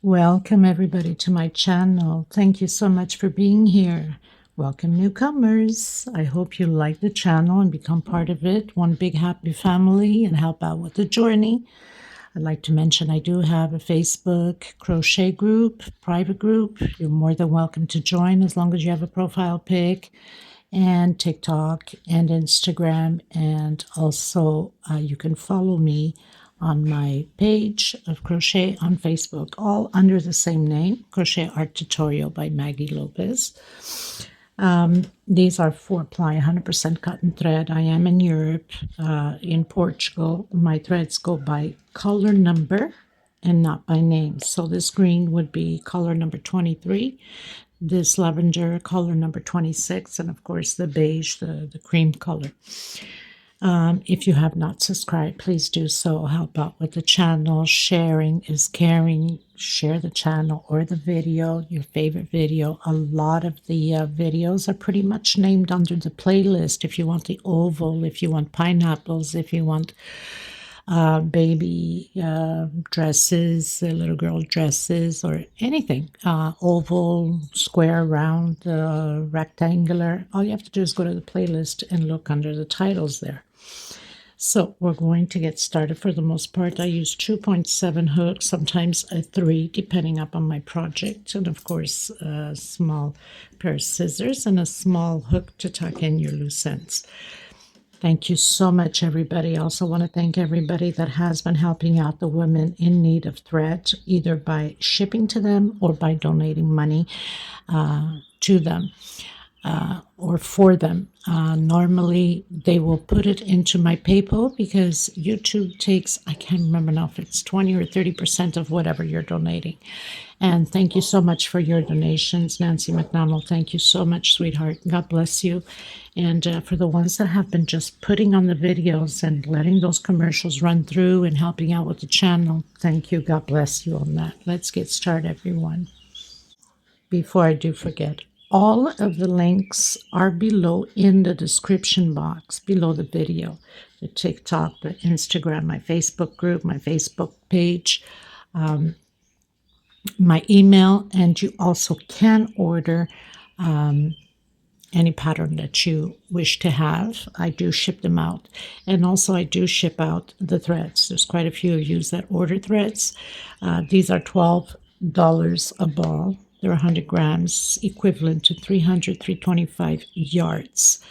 Welcome everybody to my channel. Thank you so much for being here. Welcome newcomers. I hope you like the channel and become part of it, one big happy family, and help out with the journey. I'd like to mention I do have a Facebook crochet group, private group. You're more than welcome to join as long as you have a profile pic, and TikTok and Instagram, and also you can follow me on my page of crochet on Facebook, all under the same name, Crochet Art Tutorial by Maggie Lopez. These are 4-ply 100% cotton thread. I am in Europe, in Portugal. My threads go by color number and not by name. So this green would be color number 23, this lavender color number 26, and of course the beige, the cream color. If you have not subscribed, please do so. Help out with the channel. Sharing is caring. Share the channel or the video, your favorite video. A lot of the videos are pretty much named under the playlist. If you want the oval, if you want pineapples, if you want baby dresses, little girl dresses, or anything, oval, square, round, rectangular, all you have to do is go to the playlist and look under the titles there. So we're going to get started. For the most part, I use 2.7 hooks, sometimes a 3, depending upon my project, and of course a small pair of scissors and a small hook to tuck in your loose ends. Thank you so much, everybody. I also want to thank everybody that has been helping out the women in need of thread, either by shipping to them or by donating money to them or for them. Normally, they will put it into my PayPal because YouTube takes, I can't remember now if it's 20 or 30% of whatever you're donating. And thank you so much for your donations. Nancy McDonald, thank you so much, sweetheart. God bless you. And for the ones that have been just putting on the videos and letting those commercials run through and helping out with the channel, thank you. God bless you on that. Let's get started, everyone. Before I do forget, all of the links are below in the description box, below the video. The TikTok, the Instagram, my Facebook group, my Facebook page, my email, and you also can order any pattern that you wish to have. I do ship them out. And also I do ship out the threads. There's quite a few of you that order threads. These are $12 a ball. They're 100 grams, equivalent to 325 yards.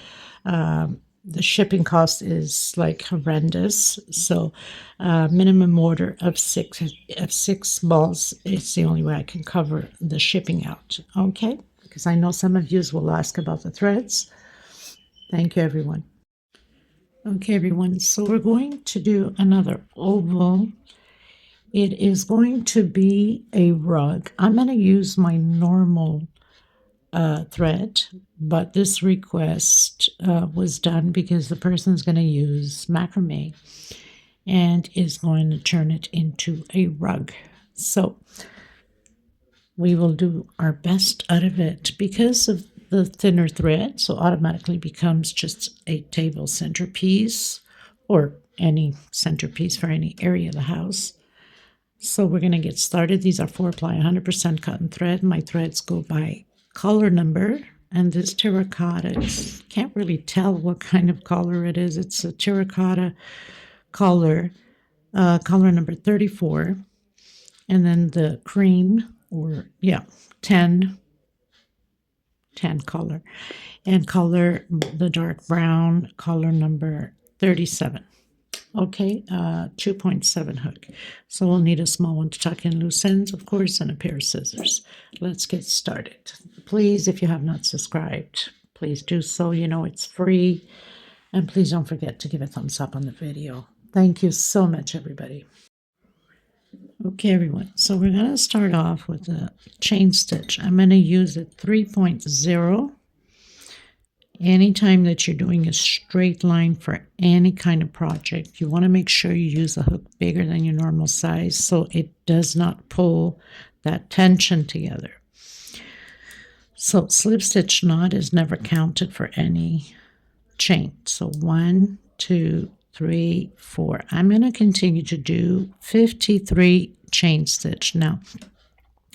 The shipping cost is like horrendous. So minimum order of six balls is the only way I can cover the shipping out. Okay? Because I know some of you will ask about the threads. Thank you, everyone. Okay, everyone. So we're going to do another oval. It is going to be a rug. I'm going to use my normal thread, but this request was done because the person's going to use macrame and is going to turn it into a rug. So we will do our best out of it because of the thinner thread, so automatically becomes just a table centerpiece or any centerpiece for any area of the house. So we're going to get started. These are 4-ply 100% cotton thread. My threads go by color number, and this terracotta, can't really tell what kind of color it is. It's a terracotta color, color number 34, and then the cream, or 10 color, and color, the dark brown, color number 37. Okay, 2.7 hook. So we'll need a small one to tuck in loose ends, of course, and a pair of scissors. Let's get started. Please, if you have not subscribed, please do so. You know it's free. And please don't forget to give a thumbs up on the video. Thank you so much, everybody. Okay, everyone. So we're going to start off with a chain stitch. I'm going to use a 3.0. Anytime that you're doing a straight line for any kind of project, you want to make sure you use a hook bigger than your normal size so it does not pull that tension together. So slip stitch knot is never counted for any chain. So 1, 2, 3, 4. I'm going to continue to do 53 chain stitch. Now,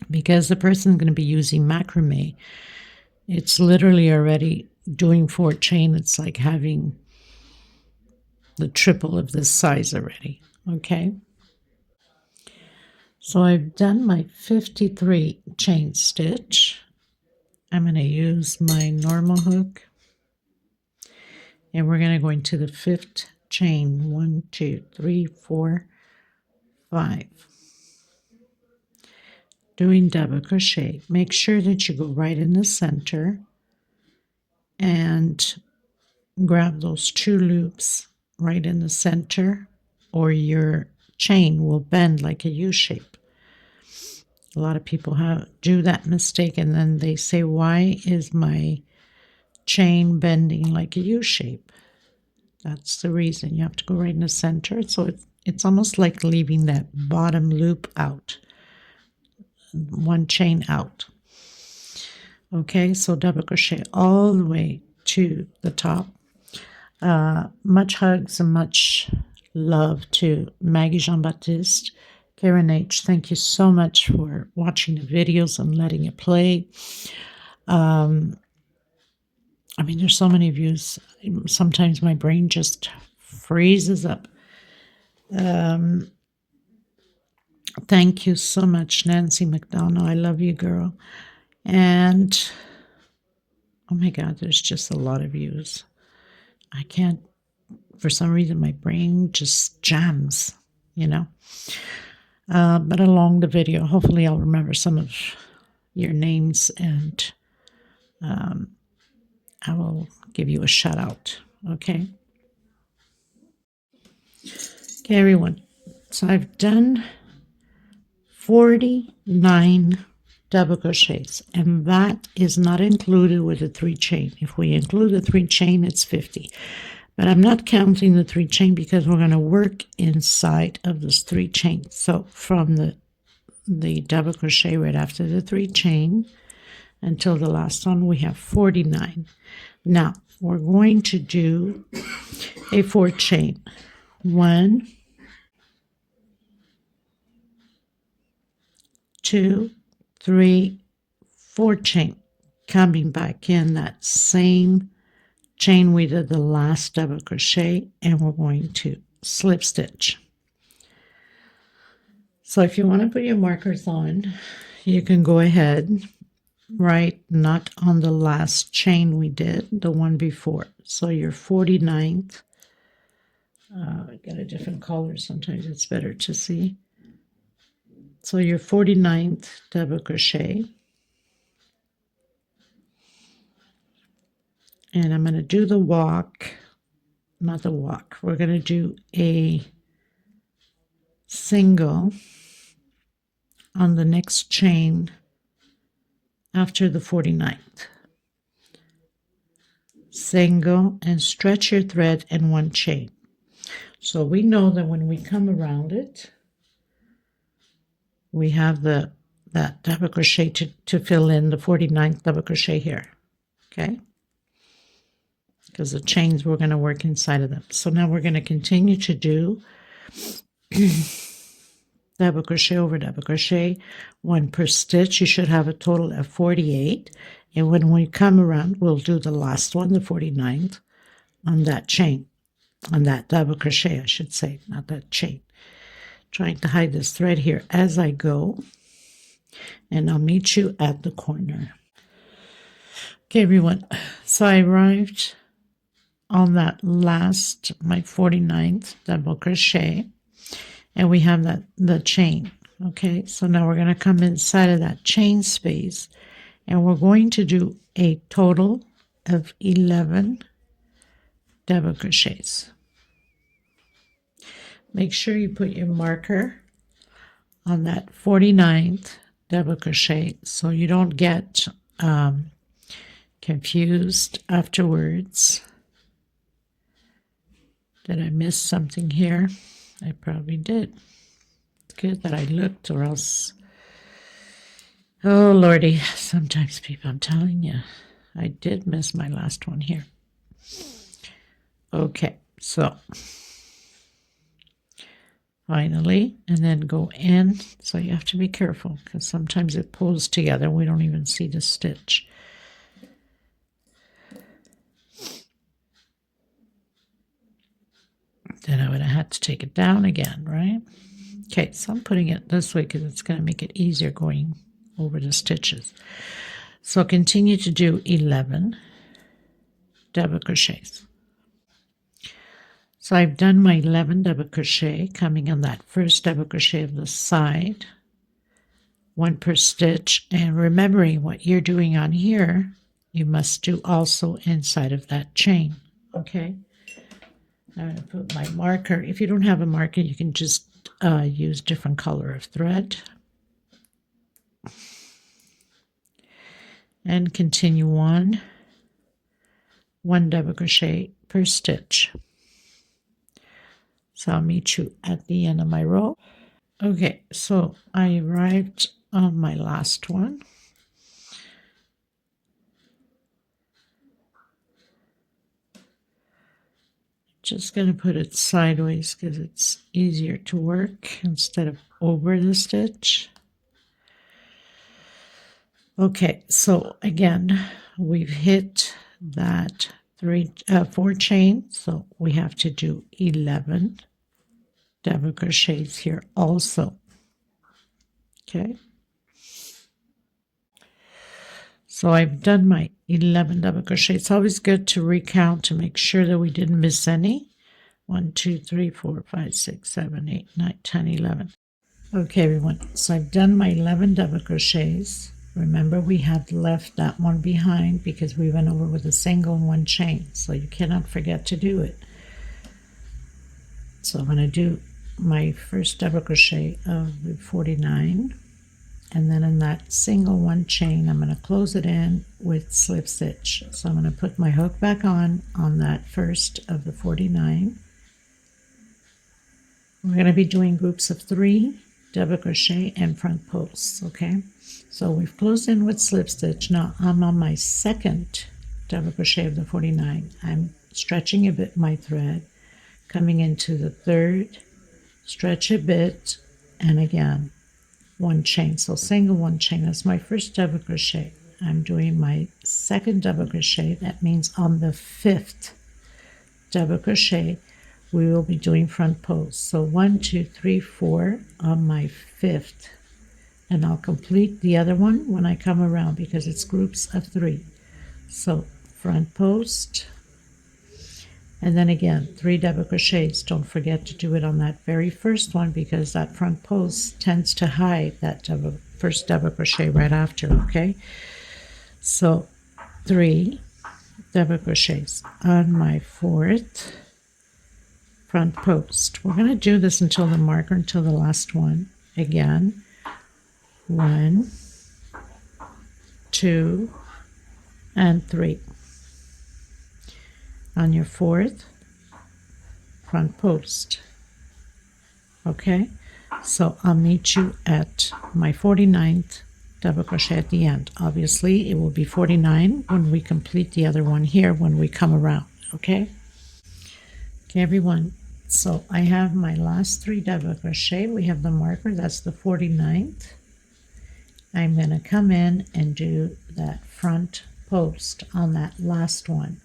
because the person's going to be using macrame. It's literally already doing 4 chain. It's like having the triple of this size already. Okay. So I've done my 53 chain stitch. I'm going to use my normal hook. And we're going to go into the 5th chain. 1, 2, 3, 4, 5. Doing double crochet. Make sure that you go right in the center and grab those 2 loops right in the center, or your chain will bend like a U shape. A lot of people do that mistake, and then they say, why is my chain bending like a U shape? That's the reason. You have to go right in the center. So it's almost like leaving that bottom loop out, 1 chain out. Okay, so double crochet all the way to the top. Much hugs and much love to Maggie Jean-Baptiste. Karen H., thank you so much for watching the videos and letting it play. I mean, there's so many views. Sometimes my brain just freezes up. Thank you so much, Nancy McDonald. I love you, girl. And, oh my God, there's just a lot of views. I can't, for some reason, my brain just jams, you know. But along the video, hopefully I'll remember some of your names, and I will give you a shout out, okay? Okay, everyone. So I've done 49 double crochets, and that is not included with the 3 chain. If we include the 3 chain, it's 50. But I'm not counting the 3 chain because we're going to work inside of this 3 chain. So from the double crochet right after the 3 chain until the last one, we have 49. Now we're going to do a 4 chain. 1, 2, 3, 4 chain. Coming back in that same chain we did the last double crochet, and we're going to slip stitch. So if you want to put your markers on, you can go ahead, right? Not on the last chain we did, the one before. So your 49th, I got a different color, sometimes it's better to see. So your 49th double crochet, and I'm going to do the walk, not the walk, we're going to do a single on the next chain after the 49th. Single, and stretch your thread in 1 chain. So we know that when we come around it, we have that double crochet to fill in the 49th double crochet here, okay? Because the chains, we're going to work inside of them. So now we're going to continue to do double crochet over double crochet, 1 per stitch. You should have a total of 48. And when we come around, we'll do the last one, the 49th, on that chain, on that double crochet, I should say, not that chain. Trying to hide this thread here as I go, and I'll meet you at the corner. Okay, everyone, so I arrived on that last, my 49th double crochet, and we have the chain. Okay, so now we're going to come inside of that chain space, and we're going to do a total of 11 double crochets. Make sure you put your marker on that 49th double crochet so you don't get confused afterwards. Did I miss something here? I probably did. It's good that I looked, or else, oh Lordy, sometimes people, I'm telling you, I did miss my last one here. Okay, so finally, and then go in. So you have to be careful because sometimes it pulls together. We don't even see the stitch. Then I would have had to take it down again, right? Okay, so I'm putting it this way because it's going to make it easier going over the stitches. So continue to do 11 double crochets. So I've done my 11 double crochet coming on that first double crochet of the side, one per stitch, and remembering what you're doing on here, you must do also inside of that chain, okay? I'm going to put my marker. If you don't have a marker, you can just use different color of thread. And continue on, one double crochet per stitch. So I'll meet you at the end of my row. Okay, so I arrived on my last one. Just going to put it sideways because it's easier to work instead of over the stitch. Okay, so again, we've hit that 4 chains, so we have to do 11 double crochets here also. Okay, so I've done my 11 double crochet. It's always good to recount to make sure that we didn't miss any. 1, 2, 3, 4, 5, 6, 7, 8, 9, 10, 11. Okay, everyone, so I've done my 11 double crochets. Remember, we had left that one behind because we went over with a single and 1 chain, so you cannot forget to do it. So I'm going to do my first double crochet of the 49, and then in that single 1 chain, I'm going to close it in with slip stitch. So I'm going to put my hook back on that first of the 49. We're going to be doing groups of 3 double crochet and front posts, okay? So we've closed in with slip stitch. Now I'm on my second double crochet of the 49. I'm stretching a bit my thread, coming into the third, stretch a bit, and again 1 chain. So single 1 chain. That's my first double crochet. I'm doing my second double crochet. That means on the 5th double crochet we will be doing front posts. So 1, 2, 3, 4 on my 5th, and I'll complete the other one when I come around because it's groups of 3. So front post, and then again 3 double crochets. Don't forget to do it on that very first one because that front post tends to hide that first double crochet right after, okay? So 3 double crochets on my 4th front post. We're going to do this until the marker, until the last one. Again, 1, 2, and 3 on your 4th front post. Okay, so I'll meet you at my 49th double crochet at the end. Obviously it will be 49 when we complete the other one here when we come around. Okay, everyone, so I have my last 3 double crochet. We have the marker, that's the 49th. I'm going to come in and do that front post on that last one.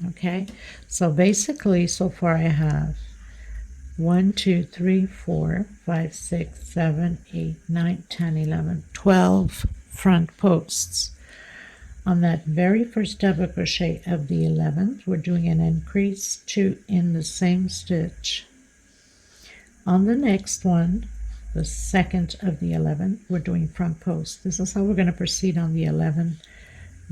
Okay, so basically so far I have 1, 2, 3, 4, 5, 6, 7, 8, 9, 10, 11, 12 front posts. On that very first double crochet of the 11th, we're doing an increase 2 in the same stitch. On the next one, the second of the 11th, we're doing front post. This is how we're going to proceed on the 11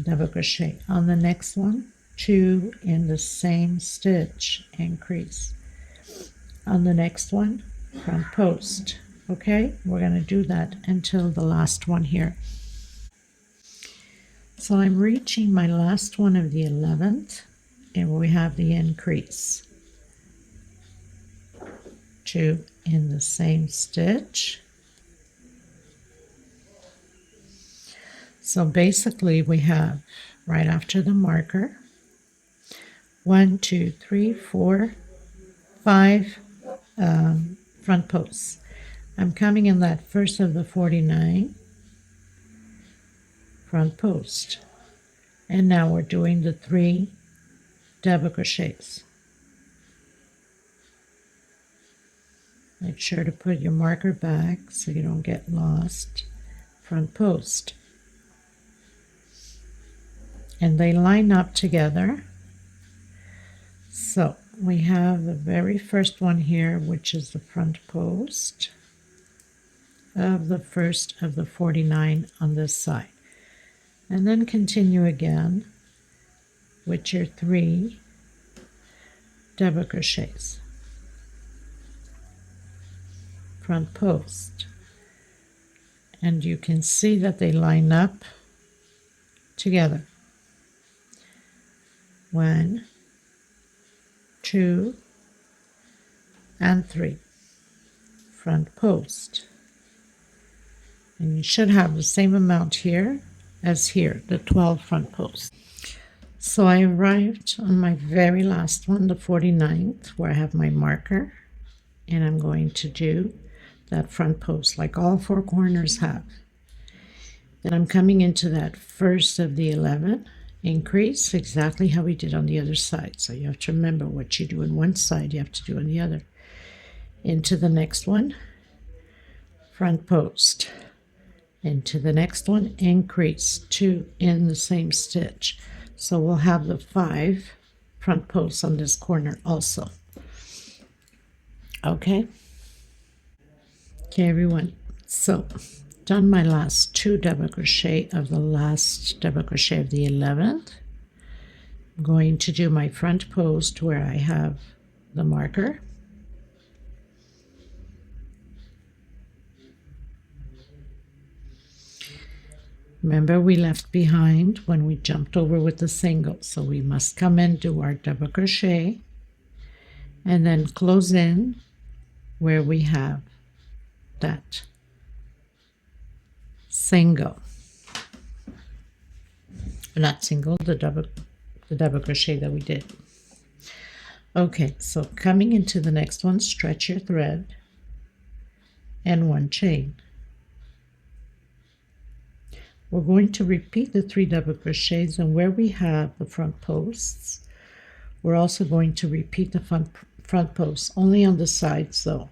double crochet. On the next one, 2 in the same stitch, increase. On the next one, front post. Okay, we're going to do that until the last one here. So I'm reaching my last one of the 11th, and we have the increase. 2 in the same stitch. So basically we have right after the marker 1, 2, 3, 4, 5 front posts. I'm coming in that first of the 49 front post, and now we're doing the 3 double crochets. Make sure to put your marker back so you don't get lost. Front post, and they line up together. So we have the very first one here, which is the front post of the first of the 49 on this side, and then continue again with your 3 double crochets. Front post, and you can see that they line up together. 1, 2, and 3 front post, and you should have the same amount here as here, the 12 front posts. So I arrived on my very last one, the 49th, where I have my marker, and I'm going to do that front post like all 4 corners have. Then I'm coming into that first of the 11, increase exactly how we did on the other side. So you have to remember what you do on one side, you have to do on the other. Into the next one, front post. Into the next one, increase 2 in the same stitch. So we'll have the 5 front posts on this corner also. Okay, everyone, so done my last 2 double crochet of the last double crochet of the 11th. I'm going to do my front post where I have the marker. Remember, we left behind when we jumped over with the single, so we must come in, do our double crochet, and then close in where we have that single, not single, the double crochet that we did. Okay, so coming into the next one, stretch your thread and 1 chain. We're going to repeat the 3 double crochets, and where we have the front posts, we're also going to repeat the front posts, only on the sides though,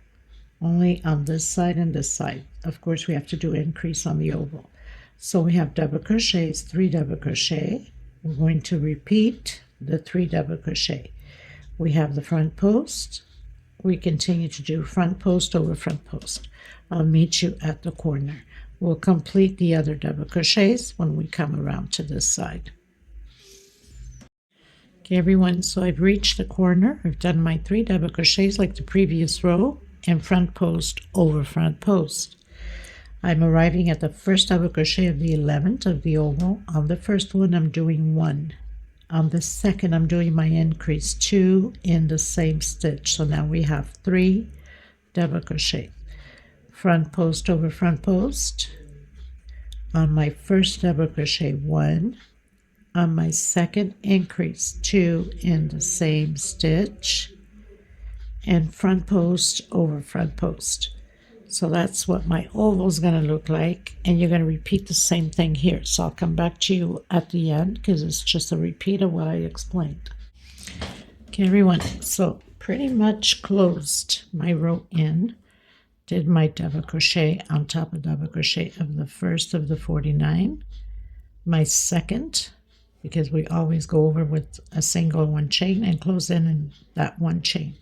only on this side and this side. Of course, we have to do increase on the oval. So we have double crochets, 3 double crochet. We're going to repeat the 3 double crochet. We have the front post. We continue to do front post over front post. I'll meet you at the corner. We'll complete the other double crochets when we come around to this side. Okay, everyone, so I've reached the corner. I've done my 3 double crochets like the previous row, and front post over front post. I'm arriving at the first double crochet of the 11th of the oval. On the first one, I'm doing 1. On the second, I'm doing my increase 2 in the same stitch. So now we have 3 double crochet. Front post over front post. On my first double crochet, 1. On my second, increase 2 in the same stitch, and front post over front post. So that's what my oval is going to look like, and you're going to repeat the same thing here. So I'll come back to you at the end because it's just a repeat of what I explained. Okay, everyone, so pretty much closed my row in, did my double crochet on top of double crochet of the first of the 49, my second, because we always go over with a single 1 chain, and close in that 1 chain.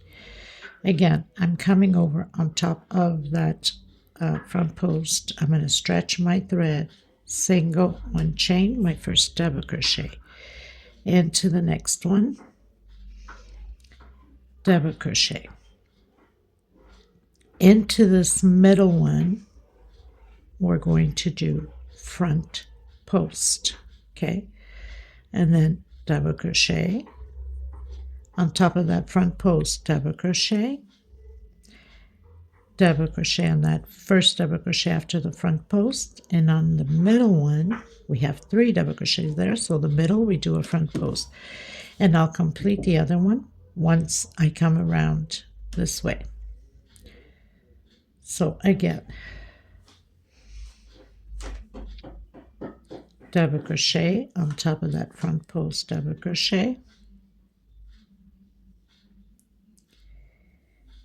Again, I'm coming over on top of that front post. I'm going to stretch my thread, single 1 chain, my first double crochet, into the next one, double crochet. Into this middle one, we're going to do front post, okay? And then double crochet. On top of that front post, double crochet on that first double crochet after the front post, and on the middle one we have 3 double crochets there, so the middle we do a front post, and I'll complete the other one once I come around this way. So again, double crochet on top of that front post, double crochet,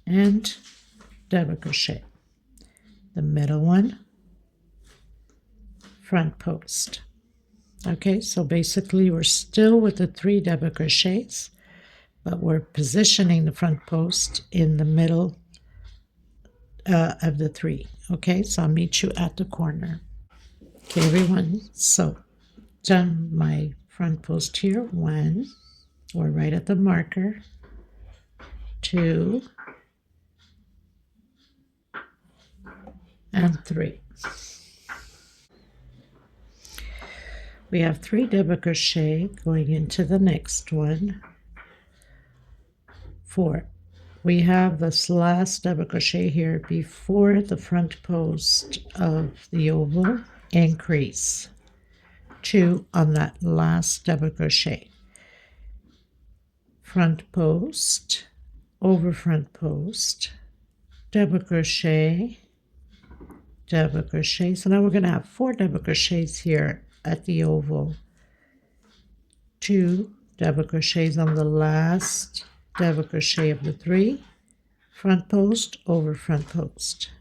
and double crochet. The middle one, front post. Okay, so basically we're still with the 3 double crochets, but we're positioning the front post in the middle of the 3. Okay, so I'll meet you at the corner. Okay, everyone, so done my front post here. 1, we're right at the marker. 2, and 3. We have 3 double crochet going into the next one. 4. We have this last double crochet here before the front post of the oval, increase 2 on that last double crochet, front post, over front post, double crochet, double crochet. So now we're going to have 4 double crochets here at the oval, 2 double crochets on the last double crochet of the 3, front post, over front post,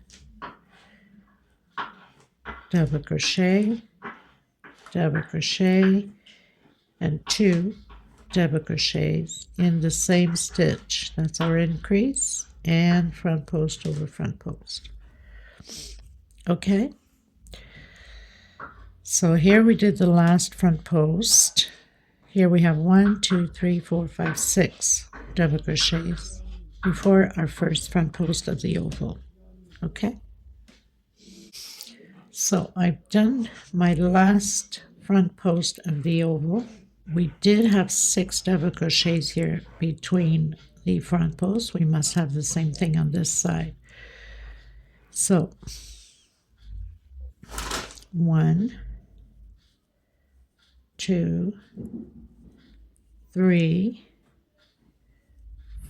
double crochet, and 2 double crochets in the same stitch. That's our increase, and front post over front post. Okay, so here we did the last front post. Here we have 1, 2, 3, 4, 5, 6 double crochets before our first front post of the oval. Okay, so I've done my last front post of the oval. We did have 6 double crochets here between the front posts. We must have the same thing on this side. So 1, 2, 3,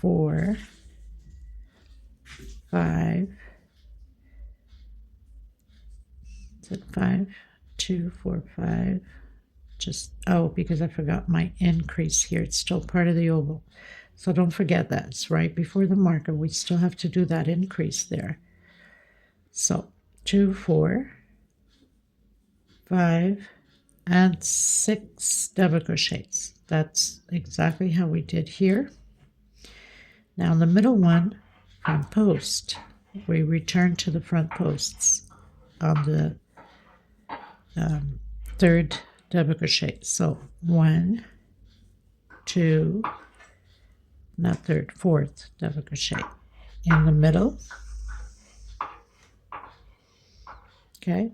4, 5. Is it 5? 2, 4, 5. Just, oh, because I forgot my increase here. It's still part of the oval. So don't forget that. It's right before the marker. We still have to do that increase there. So 2, 4, 5, and 6 double crochets. That's exactly how we did here. Now in the middle one, front post, we return to the front posts on the 3rd double crochet. So 1, 2, not 3rd, 4th double crochet in the middle. Okay,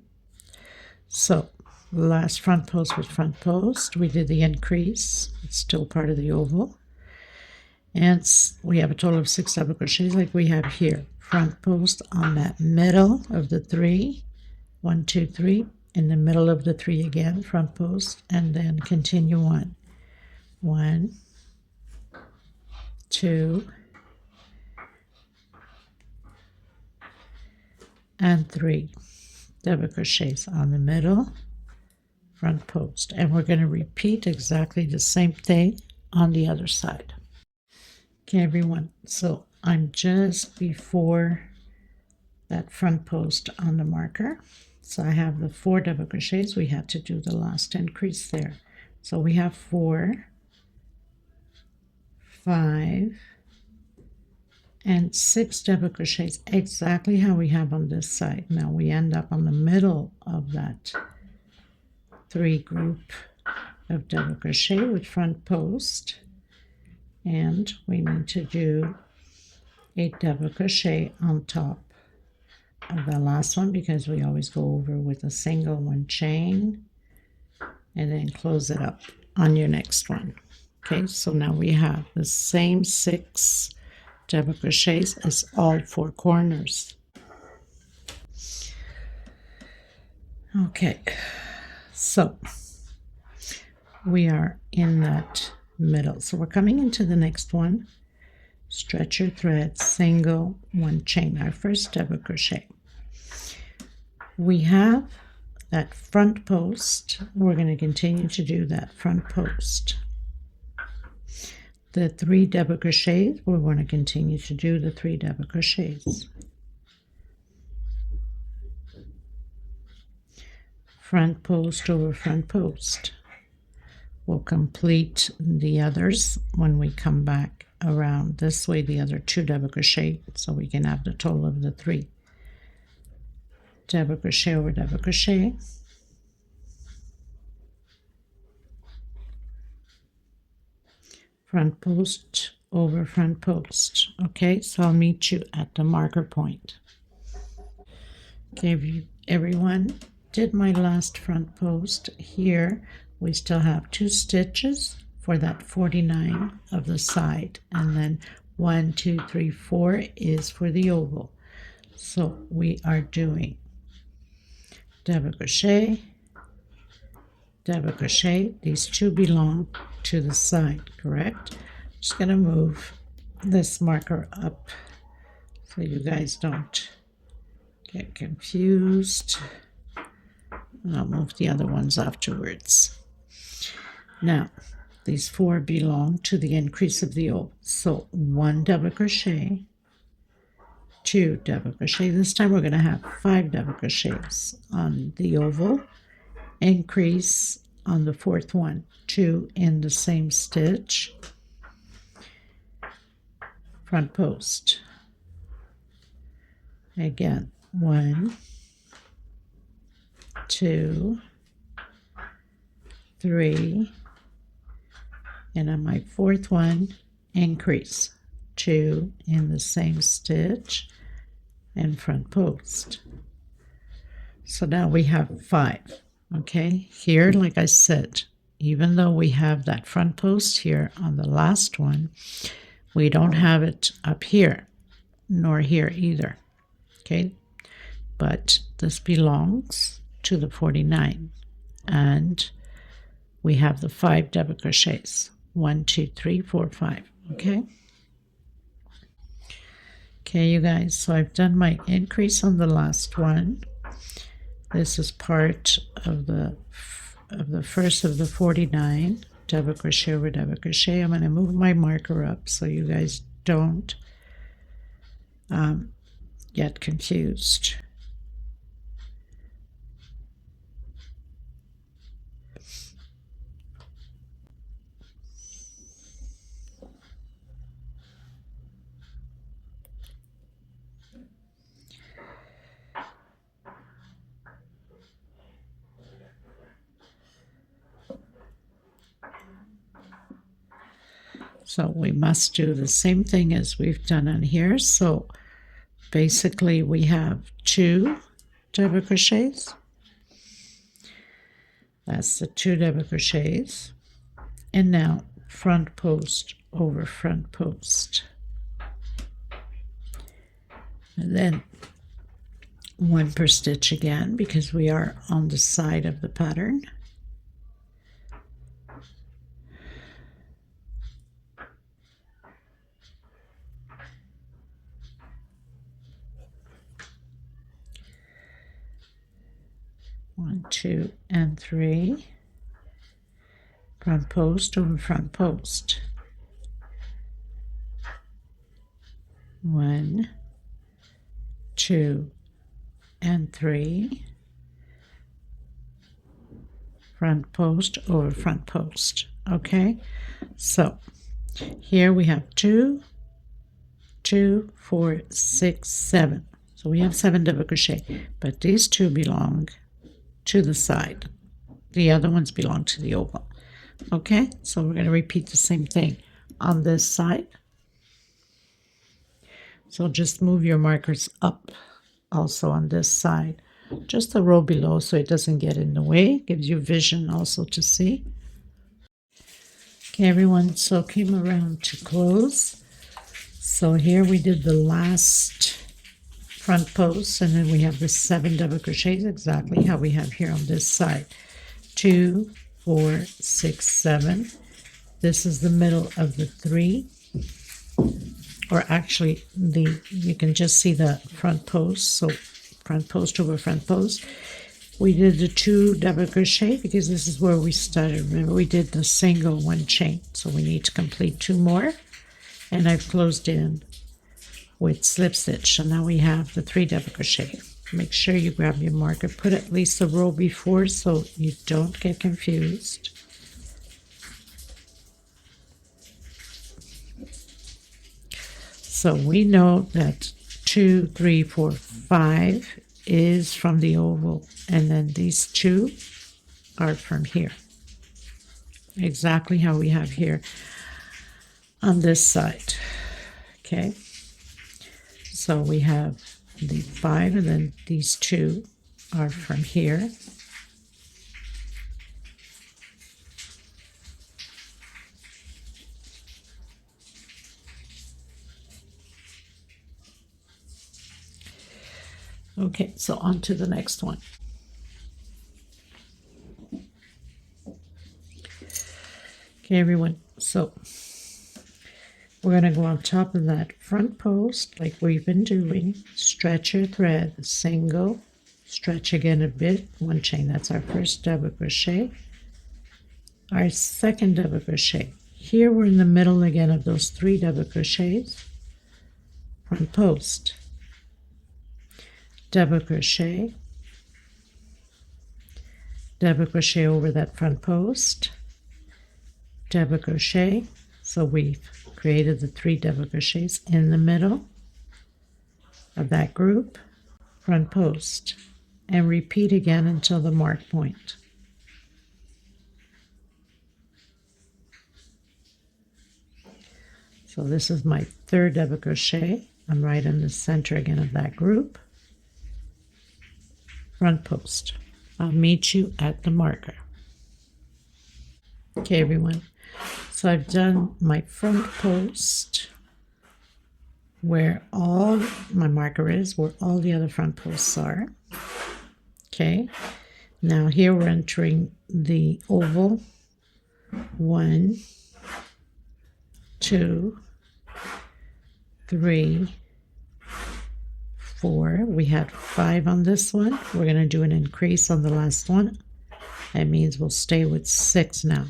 so last front post with front post, we did the increase. It's still part of the oval, and we have a total of 6 double crochets like we have here. Front post on that middle of the 3, 1, 2, 3, in the middle of the 3 again, front post, and then continue on. 1, 2, and 3 double crochets on the middle, front post, and we're going to repeat exactly the same thing on the other side. Okay, everyone, so I'm just before that front post on the marker. So I have the 4 double crochets. We had to do the last increase there. So we have 4, 5, and 6 double crochets, exactly how we have on this side. Now we end up on the middle of that 3 group of double crochet with front post, and we need to do a double crochet on top of the last one, because we always go over with a single 1 chain and then close it up on your next one. Okay, so now we have the same 6 double crochets as all 4 corners. Okay, so we are in that middle, so we're coming into the next one, stretch your thread, single, one chain, our first double crochet. We have that front post. We're going to continue to do that front post. The 3 double crochets, we're going to continue to do the 3 double crochets. Front post over front post. We'll complete the others when we come back around this way, the other 2 double crochet, so we can have the total of the 3. Double crochet over double crochet. Front post over front post. Okay, so I'll meet you at the marker point. Okay, everyone, did my last front post. Here we still have 2 stitches for that 49 of the side, and then 1, 2, 3, 4 is for the oval. So we are doing double crochet, double crochet. These 2 belong to the side, correct? I'm just going to move this marker up so you guys don't get confused. And I'll move the other ones afterwards. Now, these 4 belong to the increase of the oval. So 1 double crochet, 2 double crochet. This time we're going to have 5 double crochets on the oval, increase on the 4th one, 2 in the same stitch, front post. Again, 1, 2, 3, and on my 4th one, increase, 2 in the same stitch and front post. So now we have 5. Okay, here, like I said, even though we have that front post here on the last one, we don't have it up here, nor here either. Okay, but this belongs to the 49, and we have the 5 double crochets. 1, 2, 3, 4, 5. Okay. Okay, you guys, so I've done my increase on the last one. This is part of the first of the 49 double crochet over double crochet. I'm going to move my marker up so you guys don't get confused. So we must do the same thing as we've done on here. So basically we have 2 double crochets. That's the 2 double crochets. And now front post over front post. And then 1 per stitch again, because we are on the side of the pattern. One, 2, and 3. Front post over front post. 1, 2, and 3. Front post over front post. Okay, so here we have 2, 2, 4, 6, 7. So we have 7 double crochet, but these 2 belong to the side. The other ones belong to the oval. Okay, so we're going to repeat the same thing on this side. So just move your markers up also on this side, just the row below so it doesn't get in the way. Gives you vision also to see. Okay, everyone, so came around to close. So here we did the last front post, and then we have the 7 double crochets, exactly how we have here on this side. 2, 4, 6, 7. This is the middle of the 3. or actually you can just see the front post, so front post over front post. We did the 2 double crochet because this is where we started. Remember, we did the single 1 chain, so we need to complete 2 more, and I've closed in with slip stitch. So now we have the 3 double crochet. Make sure you grab your marker, put at least a row before so you don't get confused. So we know that 2, 3, 4, 5 is from the oval, and then these 2 are from here. Exactly how we have here on this side. Okay. So we have the 5, and then these 2 are from here. Okay, so on to the next one. Okay, everyone, so we're going to go on top of that front post like we've been doing, stretch your thread, single, stretch again a bit, 1 chain. That's our first double crochet. Our second double crochet. Here we're in the middle again of those 3 double crochets, front post, double crochet over that front post, double crochet. So we've created the 3 double crochets in the middle of that group, front post, and repeat again until the mark point. So this is my 3rd double crochet. I'm right in the center again of that group, front post. I'll meet you at the marker. Okay, everyone. So I've done my front post where all my marker is, where all the other front posts are. Okay. Now here we're entering the oval. 1, 2, 3, 4. We had 5 on this one. We're going to do an increase on the last one. That means we'll stay with 6 now.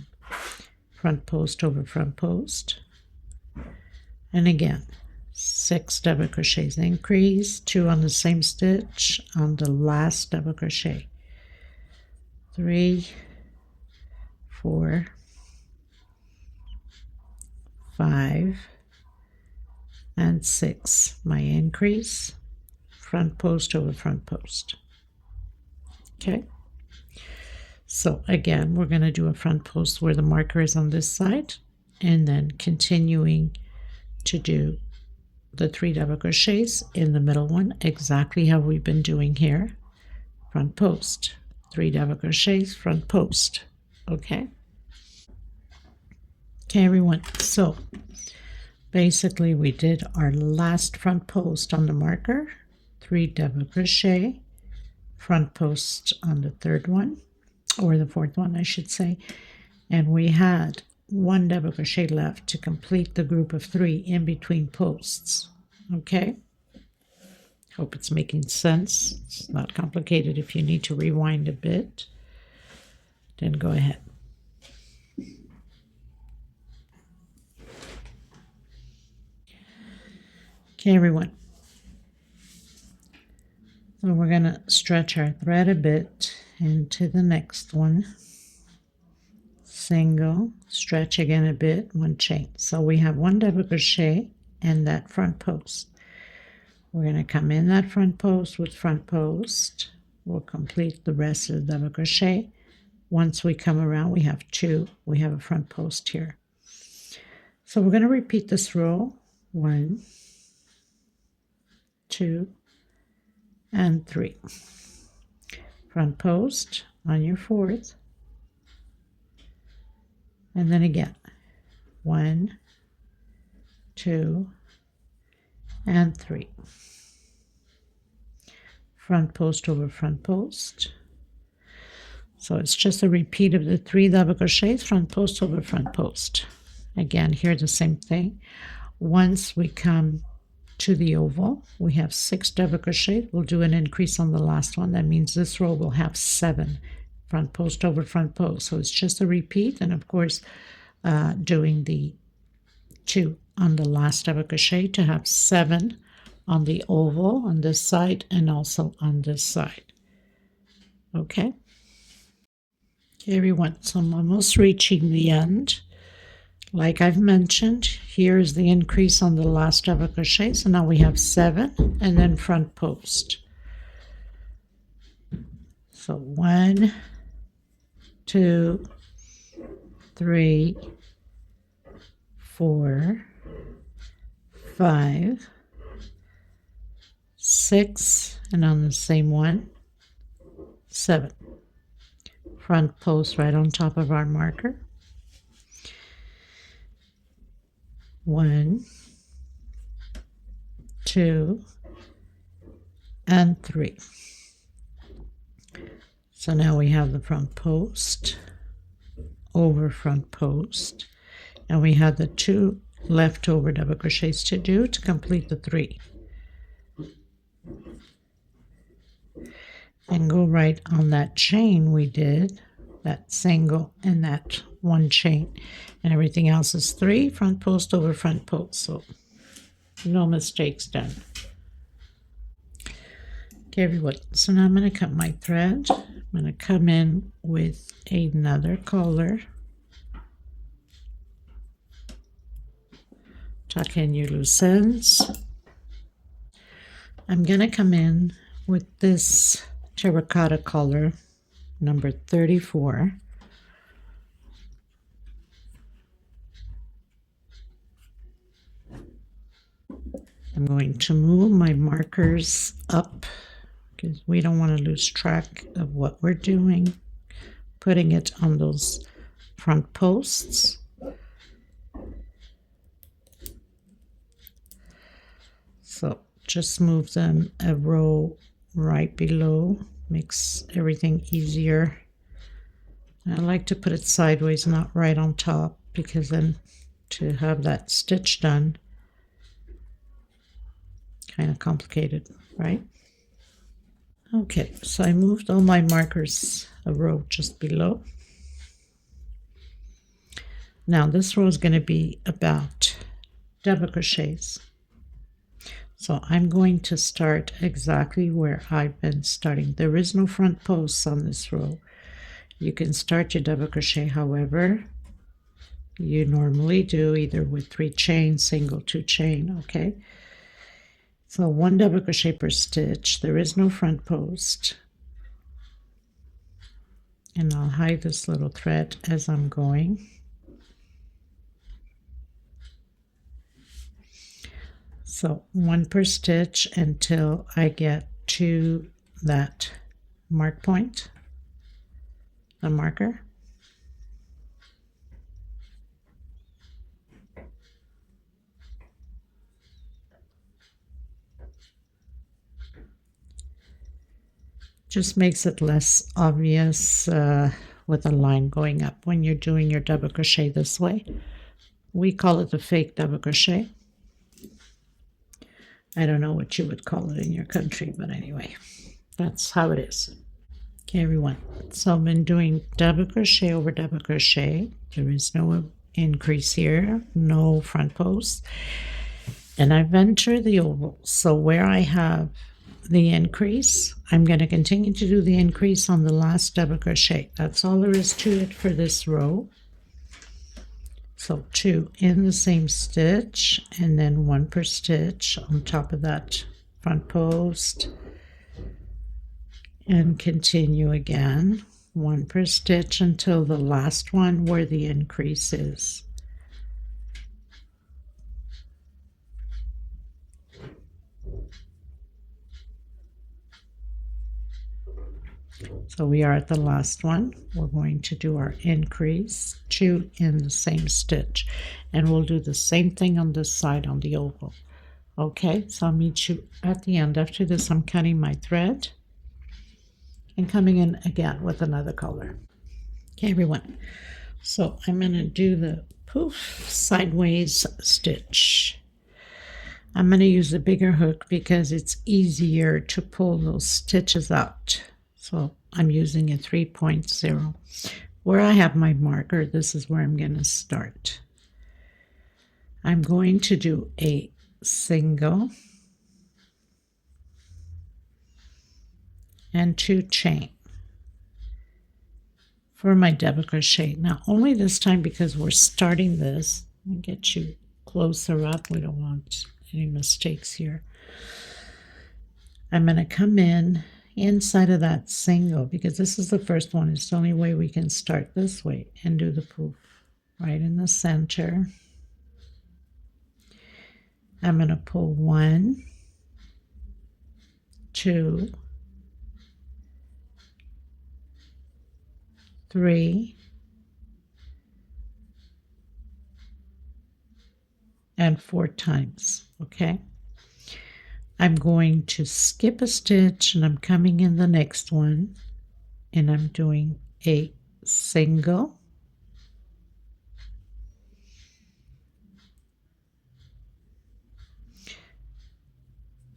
Front post over front post. And again, 6 double crochets increase, 2 on the same stitch on the last double crochet. 3, 4, 5, and 6. My increase, front post over front post. Okay. So again, we're going to do a front post where the marker is on this side, and then continuing to do the 3 double crochets in the middle one, exactly how we've been doing here. Front post, 3 double crochets, front post. Okay. Okay, everyone. So basically we did our last front post on the marker, 3 double crochet, front post on the 3rd one, or the 4th one, I should say, and we had 1 double crochet left to complete the group of 3 in between posts. Okay, hope it's making sense. It's not complicated. If you need to rewind a bit, then go ahead. Okay, everyone, so we're going to stretch our thread a bit into the next one, single, stretch again a bit, 1 chain. So we have 1 double crochet and that front post. We're going to come in that front post with front post. We'll complete the rest of the double crochet. Once we come around, we have 2. We have a front post here. So we're going to repeat this row, 1, 2, and 3. Front post on your 4th, and then again 1, 2, and 3. Front post over front post. So it's just a repeat of the 3 double crochets, front post over front post. Again, here the same thing. Once we come to the oval, we have 6 double crochet. We'll do an increase on the last one. That means this row will have 7 front post over front post. So it's just a repeat, and of course doing the 2 on the last double crochet to have 7 on the oval on this side and also on this side. Okay, everyone, so I'm almost reaching the end. Like I've mentioned, here is the increase on the last double crochet. So now we have 7 and then front post. So 1, 2, 3, 4, 5, 6, and on the same one, 7. Front post right on top of our marker. 1, 2, and 3. So now we have the front post over front post, and we have the 2 leftover double crochets to do to complete the 3. And go right on that chain we did, that single and that 1 chain, and everything else is 3 front post over front post, so no mistakes done. Okay, everyone, so now I'm going to cut my thread. I'm going to come in with another color, tuck in your loose ends. I'm going to come in with this terracotta color, number 34. I'm going to move my markers up because we don't want to lose track of what we're doing. Putting it on those front posts. So just move them a row right below, makes everything easier. I like to put it sideways, not right on top, because then to have that stitch done, kind of complicated, right? Okay, so I moved all my markers a row just below. Now this row is going to be about double crochets. So I'm going to start exactly where I've been starting. There is no front posts on this row. You can start your double crochet however you normally do, either with 3 chains, single, 2 chain, okay? So 1 double crochet per stitch. There is no front post. And I'll hide this little thread as I'm going. So 1 per stitch until I get to that mark point, the marker. Just makes it less obvious with a line going up when you're doing your double crochet this way. We call it a fake double crochet. I don't know what you would call it in your country, but anyway, that's how it is. Okay, everyone. So I've been doing double crochet over double crochet. There is no increase here, no front post. And I've entered the oval. So where I have the increase, I'm going to continue to do the increase on the last double crochet. That's all there is to it for this row. So 2 in the same stitch, and then 1 per stitch on top of that front post, and continue again 1 per stitch until the last one where the increase is. So we are at the last one. We're going to do our increase, 2 in the same stitch, and we'll do the same thing on this side on the oval. Okay, so I'll meet you at the end. After this, I'm cutting my thread and coming in again with another color. Okay, everyone, so I'm going to do the poof sideways stitch. I'm going to use a bigger hook because it's easier to pull those stitches out. So I'm using a 3.0. Where I have my marker, this is where I'm going to start. I'm going to do a single and 2 chain for my double crochet. Now only this time, because we're starting this, let me get you closer up. We don't want any mistakes here. I'm going to come in inside of that single, because this is the first one. It's the only way we can start this way, and do the poof right in the center. I'm going to pull 1, 2, 3, and 4 times. Okay, I'm going to skip a stitch, and I'm coming in the next one, and I'm doing a single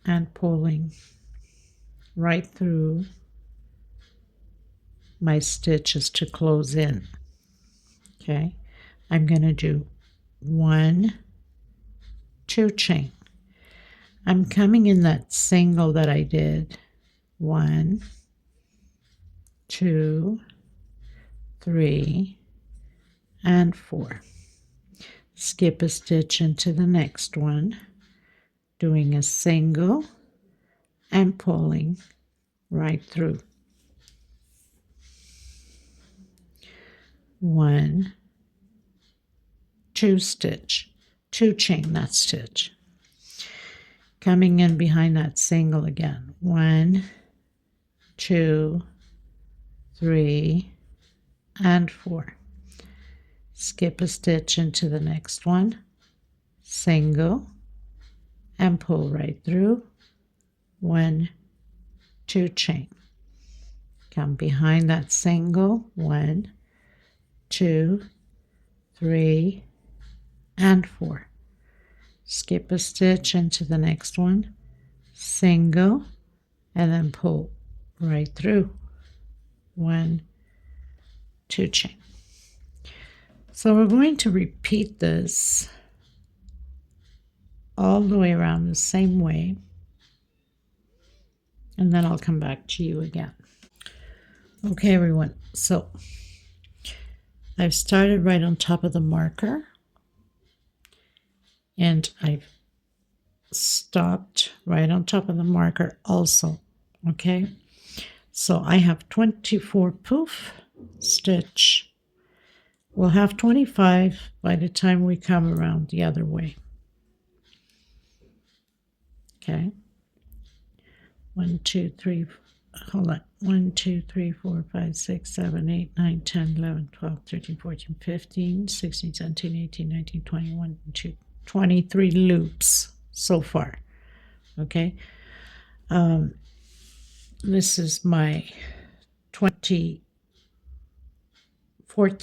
and pulling right through my stitches to close in. Okay, I'm going to do 1, 2 chain. I'm coming in that single that I did. 1, 2, 3, and 4. Skip a stitch into the next one, doing a single and pulling right through. 1, 2 stitch, 2 chain that stitch. Coming in behind that single again. 1, 2, 3, and 4. Skip a stitch into the next one, single, and pull right through. 1, 2 chain. Come behind that single. 1, 2, 3, and 4. Skip a stitch into the next one, single, and then pull right through. 1, 2 chain. So we're going to repeat this all the way around the same way, and then I'll come back to you again. Okay, everyone, so I've started right on top of the marker, and I've stopped right on top of the marker also. Okay, so I have 24 poof stitch. We'll have 25 by the time we come around the other way. Okay, 1, 2, 3, hold on, 1, 2, 3, 4, 5, 6, 7, 8, 9, 10, 11, 12, 13, 14, 15, 16, 17, 18, 19, 21, 22, 23 loops so far. Okay, this is my 24th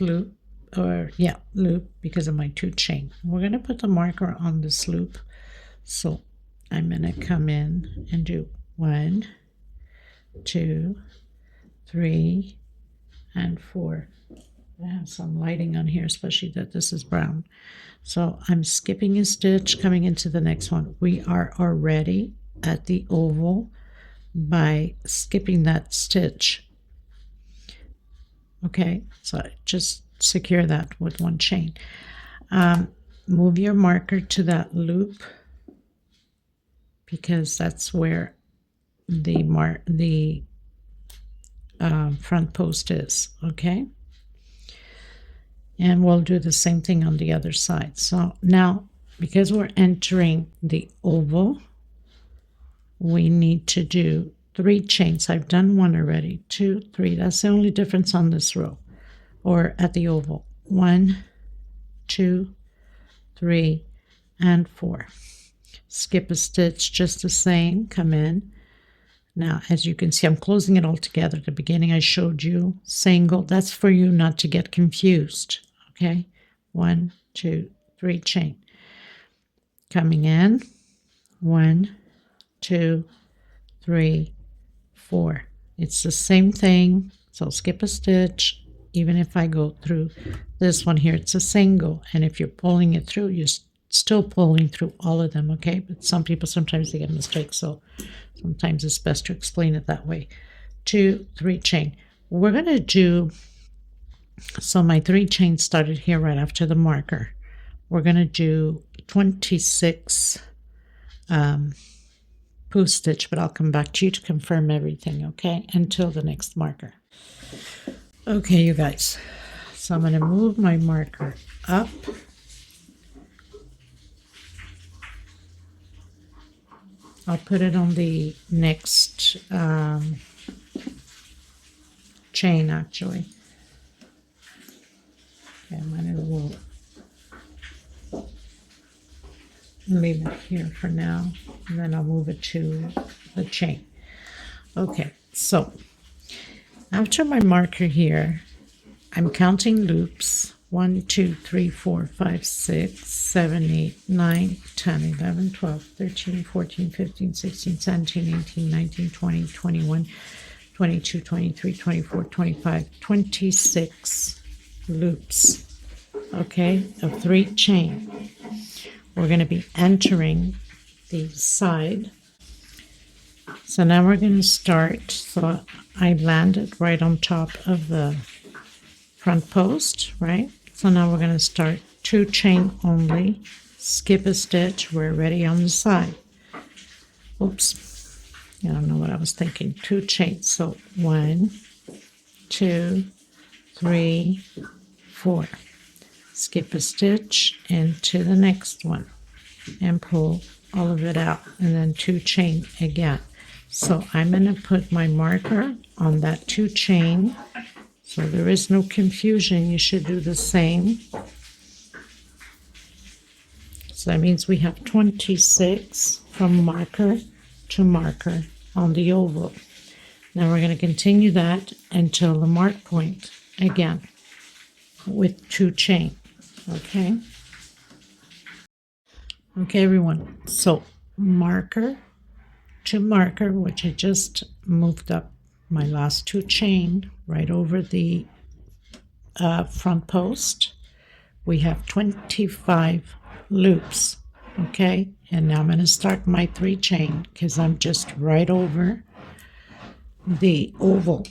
loop, or yeah, loop, because of my 2 chain. We're going to put the marker on this loop, so I'm going to come in and do 1, 2, 3, and 4. I have some lighting on here, especially that this is brown. So I'm skipping a stitch, coming into the next one. We are already at the oval by skipping that stitch. Okay, so just secure that with 1 chain. Move your marker to that loop, because that's where the front post is. Okay, and we'll do the same thing on the other side. So now, because we're entering the oval, we need to do 3 chains. I've done 1 already. 2, 3. That's the only difference on this row, or at the oval. 1, 2, 3, and 4. Skip a stitch just the same. Come in. Now, as you can see, I'm closing it all together. At the beginning, I showed you single. That's for you not to get confused. Okay, 1, 2, 3 chain. Coming in, 1, 2, 3, 4. It's the same thing, so skip a stitch. Even if I go through this one here, it's a single, and if you're pulling it through, you're still pulling through all of them, okay? But some people, sometimes they get mistakes, so sometimes it's best to explain it that way. 2, 3 chain. We're going to do, so my 3 chains started here right after the marker. We're going to do 26 post stitch, but I'll come back to you to confirm everything, okay, until the next marker. Okay, you guys, so I'm going to move my marker up. I'll put it on the next chain, actually. Okay, I'm going to leave it here for now, and then I'll move it to the chain. Okay, so after my marker here, I'm counting loops. 1, 2, 3, 4, 5, 6, 7, 8, 9, 10, 11, 12, 13, 14, 15, 16, 17, 18, 19, 20, 21, 22, 23, 24, 25, 26 loops, okay, of 3 chain. We're going to be entering the side. So now we're going to start. So I landed right on top of the front post, right? So now we're going to start 2 chain only, skip a stitch, we're ready on the side. Oops, I don't know what I was thinking. 2 chains, so 1, 2, 3, 4. Skip a stitch into the next one and pull all of it out, and then 2 chain again. So I'm going to put my marker on that 2 chain, so there is no confusion. You should do the same. So that means we have 26 from marker to marker on the oval. Now we're going to continue that until the mark point again with 2 chain. Okay. Okay, everyone. So marker to marker, which I just moved up my last 2 chain right over the front post. We have 25 loops. Okay, and now I'm going to start my 3 chain because I'm just right over the oval.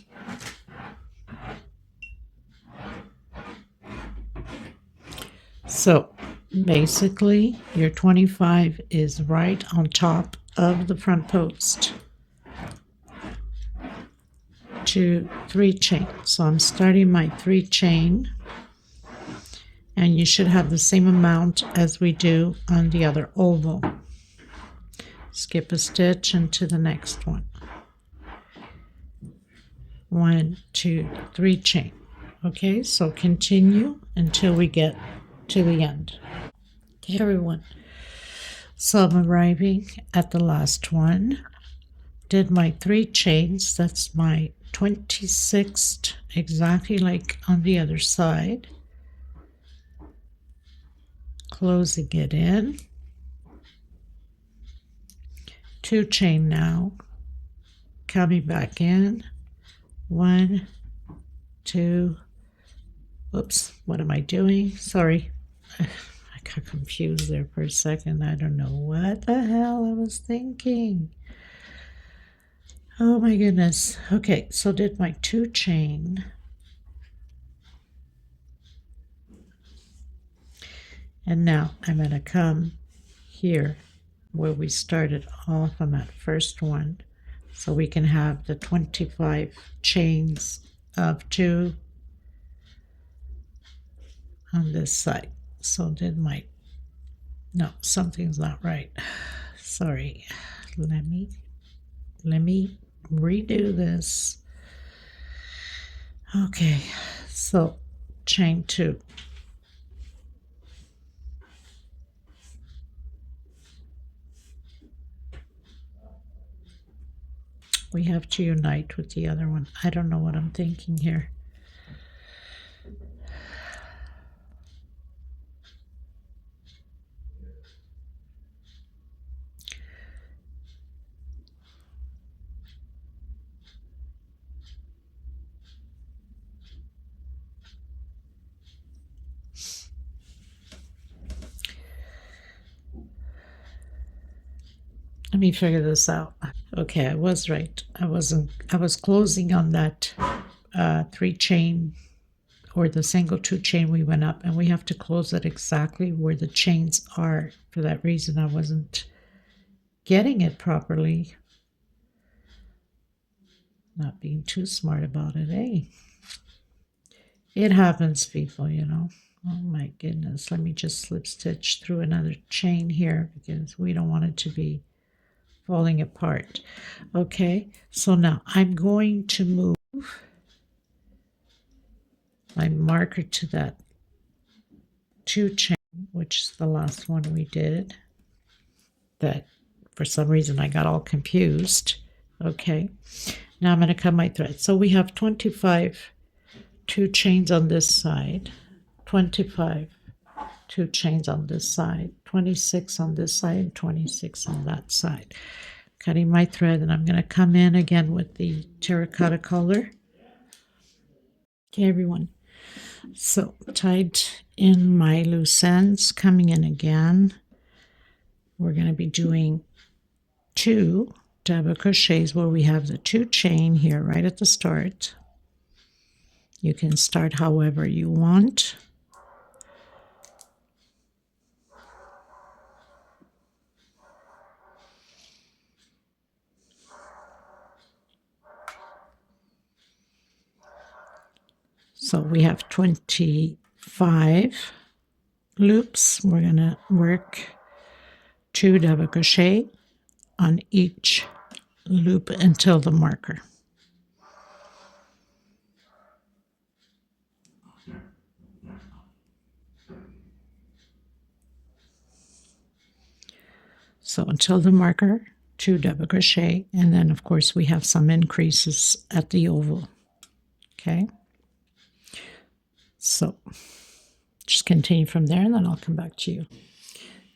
So basically your 25 is right on top of the front post. 2, 3 chain. So I'm starting my 3 chain, and you should have the same amount as we do on the other oval. Skip a stitch into the next one. 1, 2, 3 chain. Okay, so continue until we get to the end. Okay, everyone. So I'm arriving at the last one. Did my 3 chains. That's my 26th, exactly like on the other side. Closing it in. 2 chain now. Coming back in. 1, 2. Oops, what am I doing? Sorry. I got confused there for a second. I don't know what the hell I was thinking. Oh my goodness. Okay, so did my 2 chain. And now I'm going to come here where we started off on that first one, so we can have the 25 chains of 2 on this side. So did my, no, something's not right. Sorry. Let me redo this. Okay, so chain 2. We have to unite with the other one. I don't know what I'm thinking here. Let me figure this out. Okay, I was right. I was closing on that 3 chain, or the single 2 chain we went up, and we have to close it exactly where the chains are. For that reason, I wasn't getting it properly. Not being too smart about it, eh? It happens, people, you know. Oh my goodness. Let me just slip stitch through another chain here because we don't want it to be falling apart. Okay, so now I'm going to move my marker to that 2 chain, which is the last one we did. That for some reason I got all confused. Okay, now I'm going to cut my thread. So we have 25 2 chains on this side, 25 2 chains on this side, 26 on this side, and 26 on that side. Cutting my thread, and I'm going to come in again with the terracotta color. Okay, everyone. So tied in my loose ends, coming in again. We're going to be doing 2 double crochets where we have the 2 chain here right at the start. You can start however you want. So we have 25 loops. We're going to work 2 double crochet on each loop until the marker. So until the marker, 2 double crochet, and then of course we have some increases at the oval. Okay, so just continue from there and then I'll come back to you.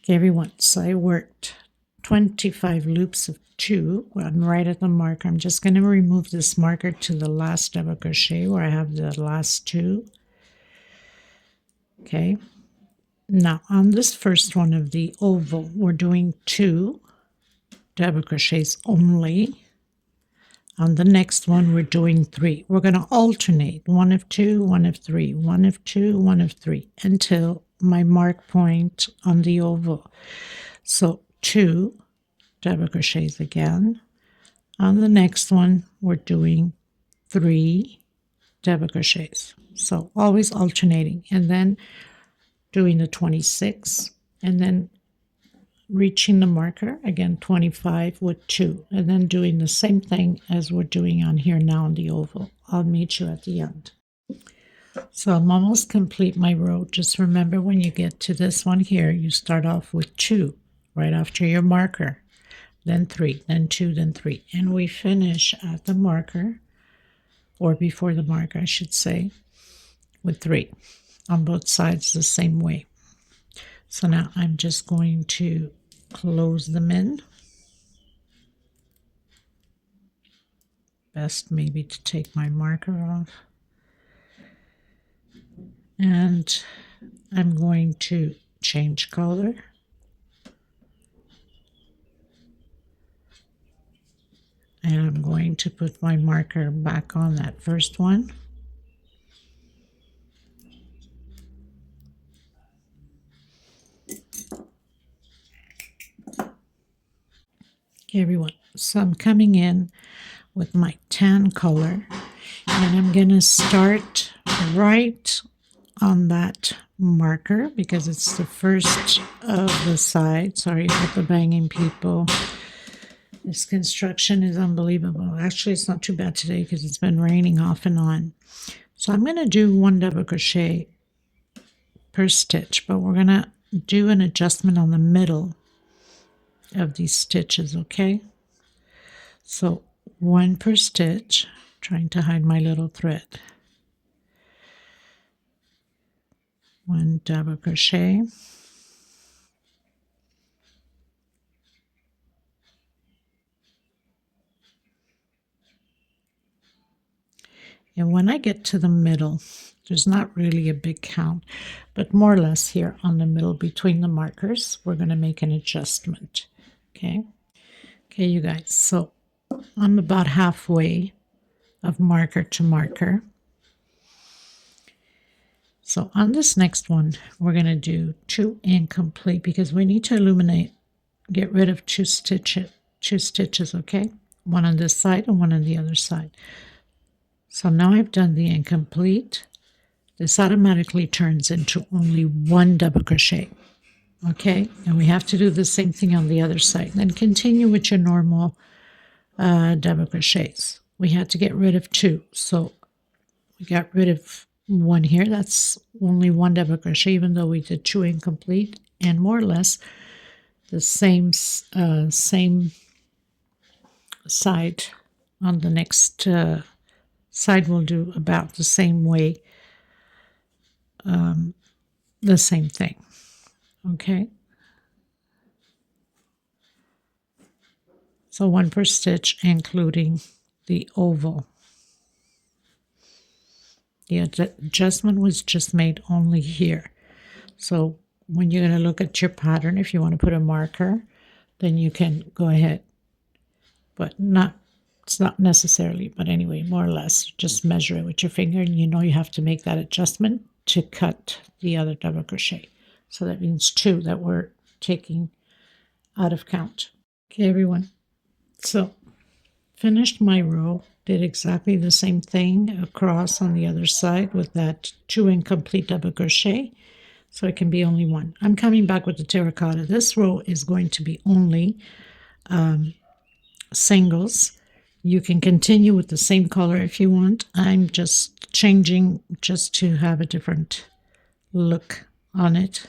Okay, everyone, so I worked 25 loops of 2. I'm right at the marker. I'm just going to remove this marker to the last double crochet where I have the last 2. Okay, now on this first one of the oval, we're doing 2 double crochets only. On the next one, we're doing 3. We're going to alternate 1 of 2, 1 of 3, 1 of 2, 1 of 3 until my mark point on the oval. So 2 double crochets again. On the next one, we're doing 3 double crochets. So always alternating, and then doing the 26, and then reaching the marker again, 25 with 2, and then doing the same thing as we're doing on here now in the oval. I'll meet you at the end. So I'm almost complete my row. Just remember, when you get to this one here, you start off with 2 right after your marker, then 3, then 2, then 3, and we finish at the marker, or before the marker I should say, with 3 on both sides the same way. So now I'm just going to close them in. Best maybe to take my marker off. And I'm going to change color. And I'm going to put my marker back on that first one. Okay, everyone, so I'm coming in with my tan color, and I'm going to start right on that marker because it's the first of the side. Sorry about the banging, people. This construction is unbelievable. Actually, it's not too bad today because it's been raining off and on. So I'm going to do 1 double crochet per stitch, but we're going to do an adjustment on the middle of these stitches, okay? So 1 per stitch, trying to hide my little thread. 1 double crochet, and when I get to the middle, there's not really a big count, but more or less here on the middle between the markers, we're going to make an adjustment. Okay, Okay, you guys, so I'm about halfway of marker to marker. So on this next one, we're going to do 2 incomplete because we need to illuminate, get rid of two stitches, okay? One on this side and one on the other side. So now I've done the incomplete. This automatically turns into only 1 double crochet, okay? And we have to do the same thing on the other side. Then continue with your normal double crochets. We had to get rid of 2, so we got rid of 1 here. That's only 1 double crochet, even though we did 2 incomplete, and more or less the same side on the next side. We'll do about the same way, the same thing. Okay. So 1 per stitch, including the oval. The adjustment was just made only here. So when you're going to look at your pattern, if you want to put a marker, then you can go ahead. But it's not necessarily, but anyway, more or less, just measure it with your finger, and you know you have to make that adjustment to cut the other double crochet. So that means 2 that we're taking out of count. Okay, everyone. So finished my row, did exactly the same thing across on the other side with that 2 incomplete double crochet, so it can be only 1. I'm coming back with the terracotta. This row is going to be only singles. You can continue with the same color if you want. I'm just changing just to have a different look on it.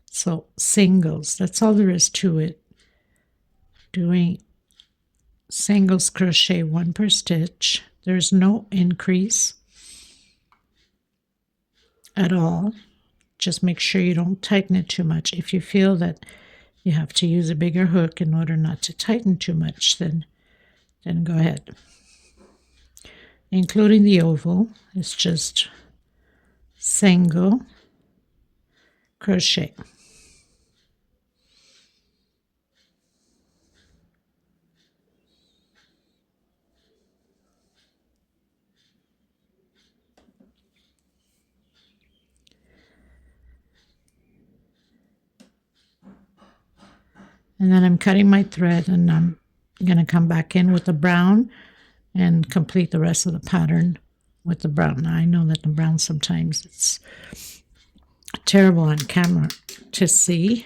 So singles, that's all there is to it. Doing singles crochet 1 per stitch. There's no increase at all. Just make sure you don't tighten it too much. If you feel that you have to use a bigger hook in order not to tighten too much, then go ahead. Including the oval, it's just single crochet. And then I'm cutting my thread, and I'm going to come back in with the brown and complete the rest of the pattern with the brown. Now, I know that the brown sometimes it's terrible on camera to see,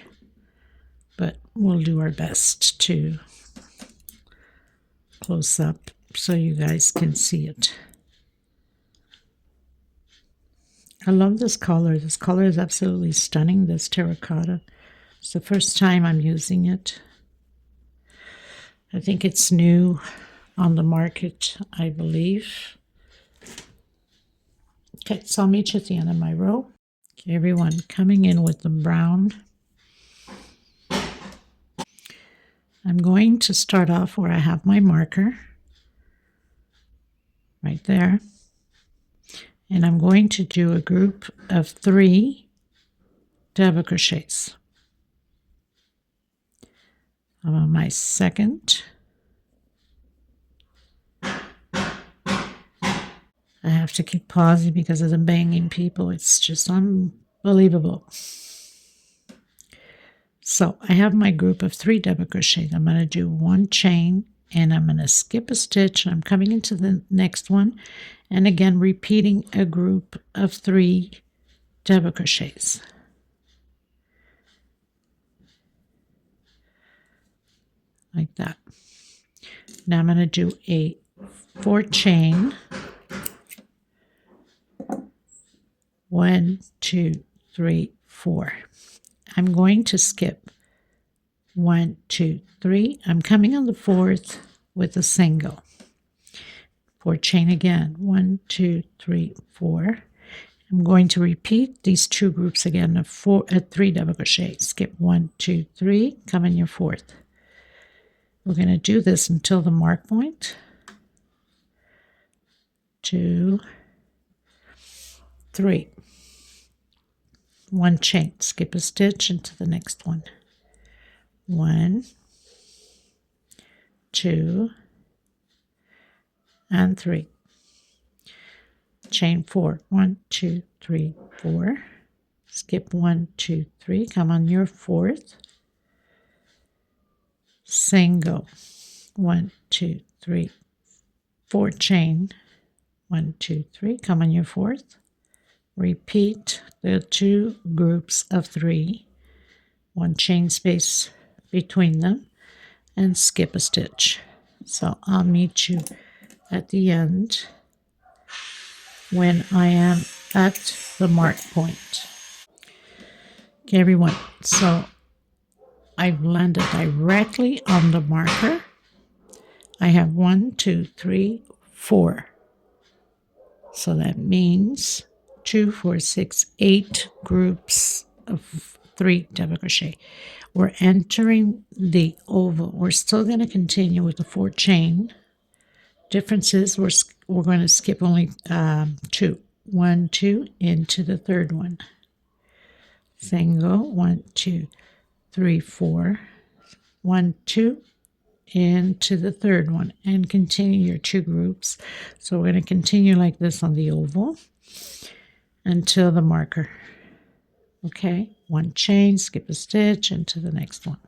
but we'll do our best to close up so you guys can see it. I love this color. This color is absolutely stunning, this terracotta. It's the first time I'm using it. I think it's new on the market, I believe. Okay, so I'll meet you at the end of my row. Okay, everyone, coming in with the brown. I'm going to start off where I have my marker, right there. And I'm going to do a group of 3 double crochets. I'm on my second. I have to keep pausing because of the banging people. It's just unbelievable. So I have my group of 3 double crochets. I'm going to do 1 chain, and I'm going to skip a stitch, and I'm coming into the next one, and again repeating a group of 3 double crochets. Like that. Now I'm going to do a 4 chain. 1, 2, 3, 4. I'm going to skip 1, 2, 3. I'm coming on the 4th with a single. 4 chain again. 1, 2, 3, 4. I'm going to repeat these 2 groups again of 3 double crochet. Skip 1, 2, 3. Come in your 4th. We're going to do this until the mark point. 2, 3. 1 chain, skip a stitch into the next one. 1, 2, and 3. Chain 4. 1, 2, 3, 4. Skip 1, 2, 3. Come on your 4th. Single. 1, 2, 3, 4. Chain. 1, 2, 3. Come on your 4th. Repeat the 2 groups of 3. 1 chain space between them, and skip a stitch. So I'll meet you at the end when I am at the mark point. Okay, everyone, so I've landed directly on the marker. I have 1, 2, 3, 4. So that means 2, 4, 6, 8 groups of 3 double crochet. We're entering the oval. We're still going to continue with the 4 chain. Difference is we're going to skip only 2. 1, 2 into the 3rd one. Single. 1, 2, 3, 4. 1, 2 into the 3rd one, and continue your 2 groups. So we're going to continue like this on the oval until the marker. Okay, 1 chain, skip a stitch into the next one.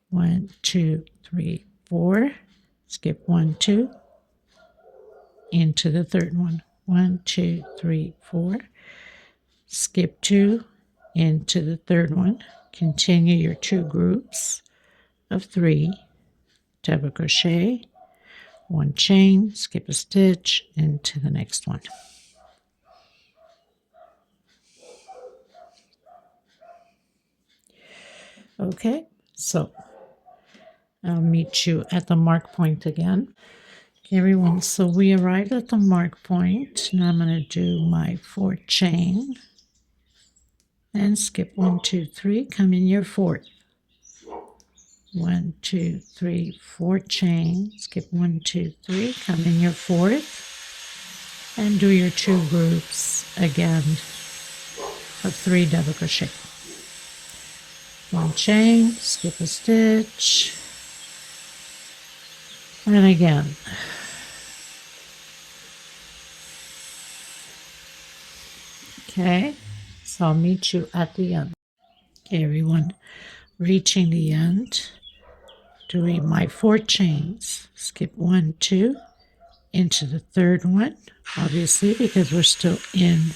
One, 2, 3, 4. Skip 1, 2 into the 3rd one. 1, 2, 3, 4. Skip 2 into the 3rd one. Continue your 2 groups of 3 double crochet, 1 chain, skip a stitch into the next one. Okay, so I'll meet you at the mark point again. Okay, everyone, so we arrived at the mark point. Now I'm going to do my 4 chain and skip 1, 2, 3. Come in your 4th. 1, 2, 3, 4 chain. Skip 1, 2, 3. Come in your 4th, and do your 2 groups again of 3 double crochet. 1 chain, skip a stitch, and again. Okay, so I'll meet you at the end. Okay, everyone, reaching the end, doing my 4 chains, skip 1, 2 into the 3rd one, obviously because we're still in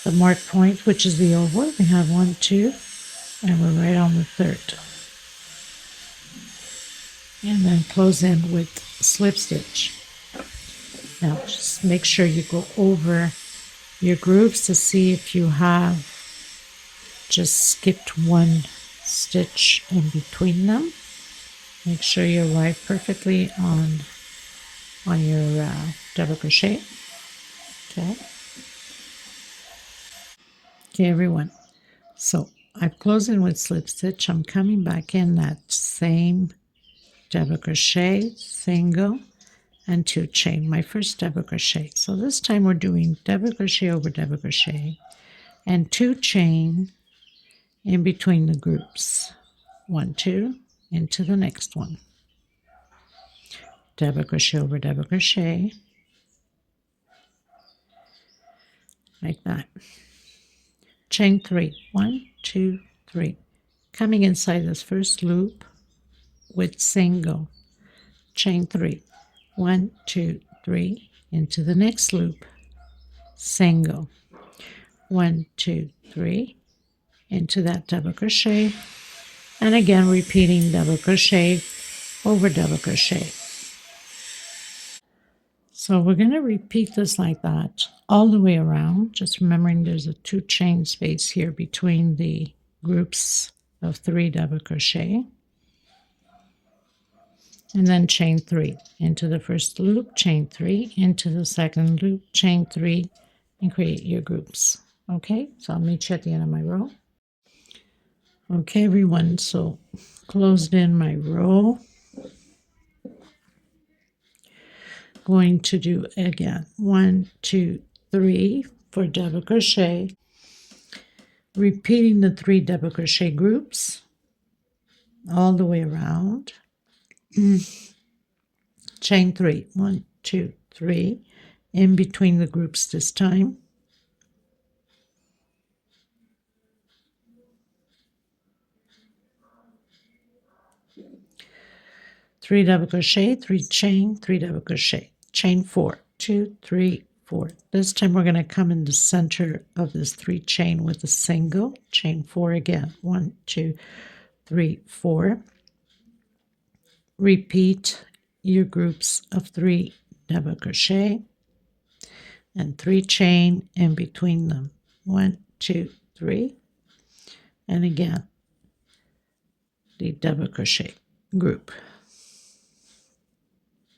the mark point, which is the oval. We have 1, 2, and we're right on the 3rd. And then close in with slip stitch. Now just make sure you go over your grooves to see if you have just skipped 1 stitch in between them. Make sure you arrive perfectly on your double crochet. Okay. Okay, everyone. So I've closed in with slip stitch. I'm coming back in that same double crochet, single, and 2 chain, my first double crochet. So this time we're doing double crochet over double crochet and 2 chain in between the groups. 1, 2 into the next one. Double crochet over double crochet, like that. Chain 3. 1, 2, 3. Coming inside this first loop with single. Chain 3. 1, 2, 3 into the next loop. Single. 1, 2, 3 into that double crochet, and again repeating double crochet over double crochet. So we're going to repeat this like that all the way around, just remembering there's a 2 chain space here between the groups of 3 double crochet, and then chain 3 into the first loop, chain 3 into the second loop, chain 3, and create your groups. Okay, so I'll meet you at the end of my row. Okay, everyone, so closed in my row. Going to do again 1, 2, 3, for double crochet, repeating the 3 double crochet groups all the way around. Chain 3, 1, 2, 3, in between the groups this time. Three double crochet, 3 chain, 3 double crochet, chain 4, 2, 3, 4. This time we're going to come in the center of this 3 chain with a single, chain 4 again, 1, 2, 3, 4. Repeat your groups of 3 double crochet and 3 chain in between them, 1, 2, 3, and again the double crochet group.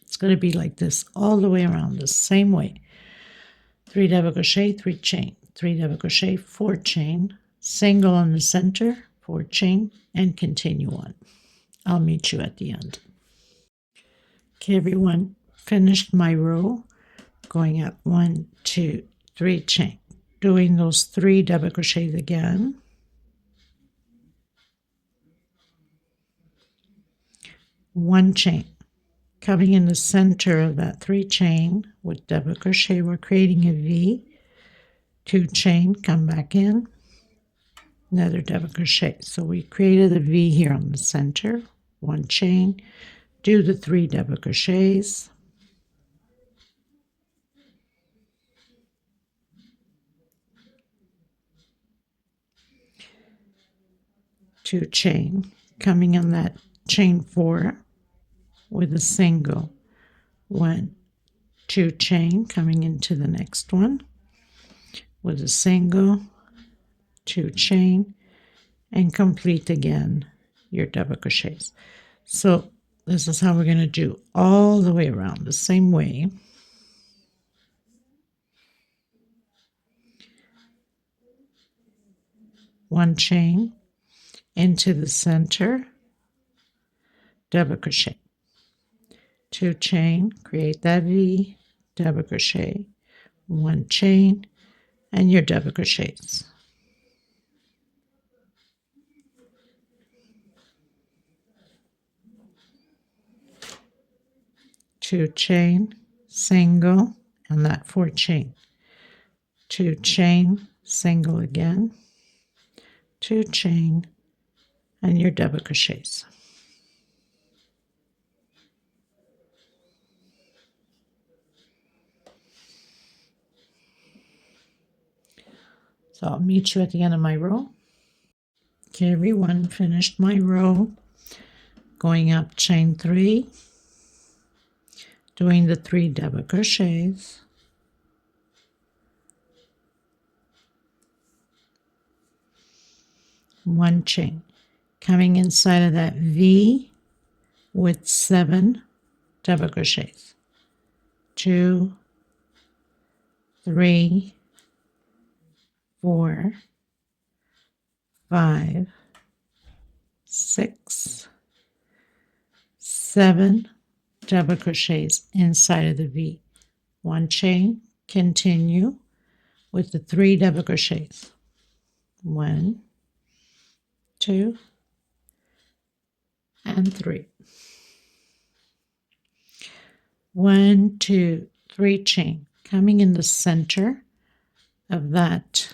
It's going to be like this all the way around, the same way. 3 double crochet, 3 chain, 3 double crochet, 4 chain, single on the center, 4 chain, and continue on. I'll meet you at the end. Okay, everyone, finished my row, going up 1, 2, 3 chain, doing those 3 double crochets again. 1 chain. Coming in the center of that 3 chain with double crochet, we're creating a V, 2 chain, come back in, another double crochet. So we created a V here on the center, 1 chain, do the 3 double crochets, two chain, coming in that chain 4 with a single, 1, 2 chain, coming into the next one with a single, 2 chain, and complete again your double crochets. So this is how we're going to do all the way around the same way. One chain into the center, double crochet, 2 chain, create that V, double crochet, 1 chain, and your double crochets. Two chain, single, and that 4 chain. 2 chain, single again, 2 chain, and your double crochets. So I'll meet you at the end of my row. Okay, everyone, finished my row, going up chain 3, doing the 3 double crochets, one chain, coming inside of that V with 7 double crochets, 2, 3, 4, 5, 6, 7 double crochets inside of the V, 1 chain, continue with the 3 double crochets, 1, 2, and 3. 1, 2, 3 chain, coming in the center of that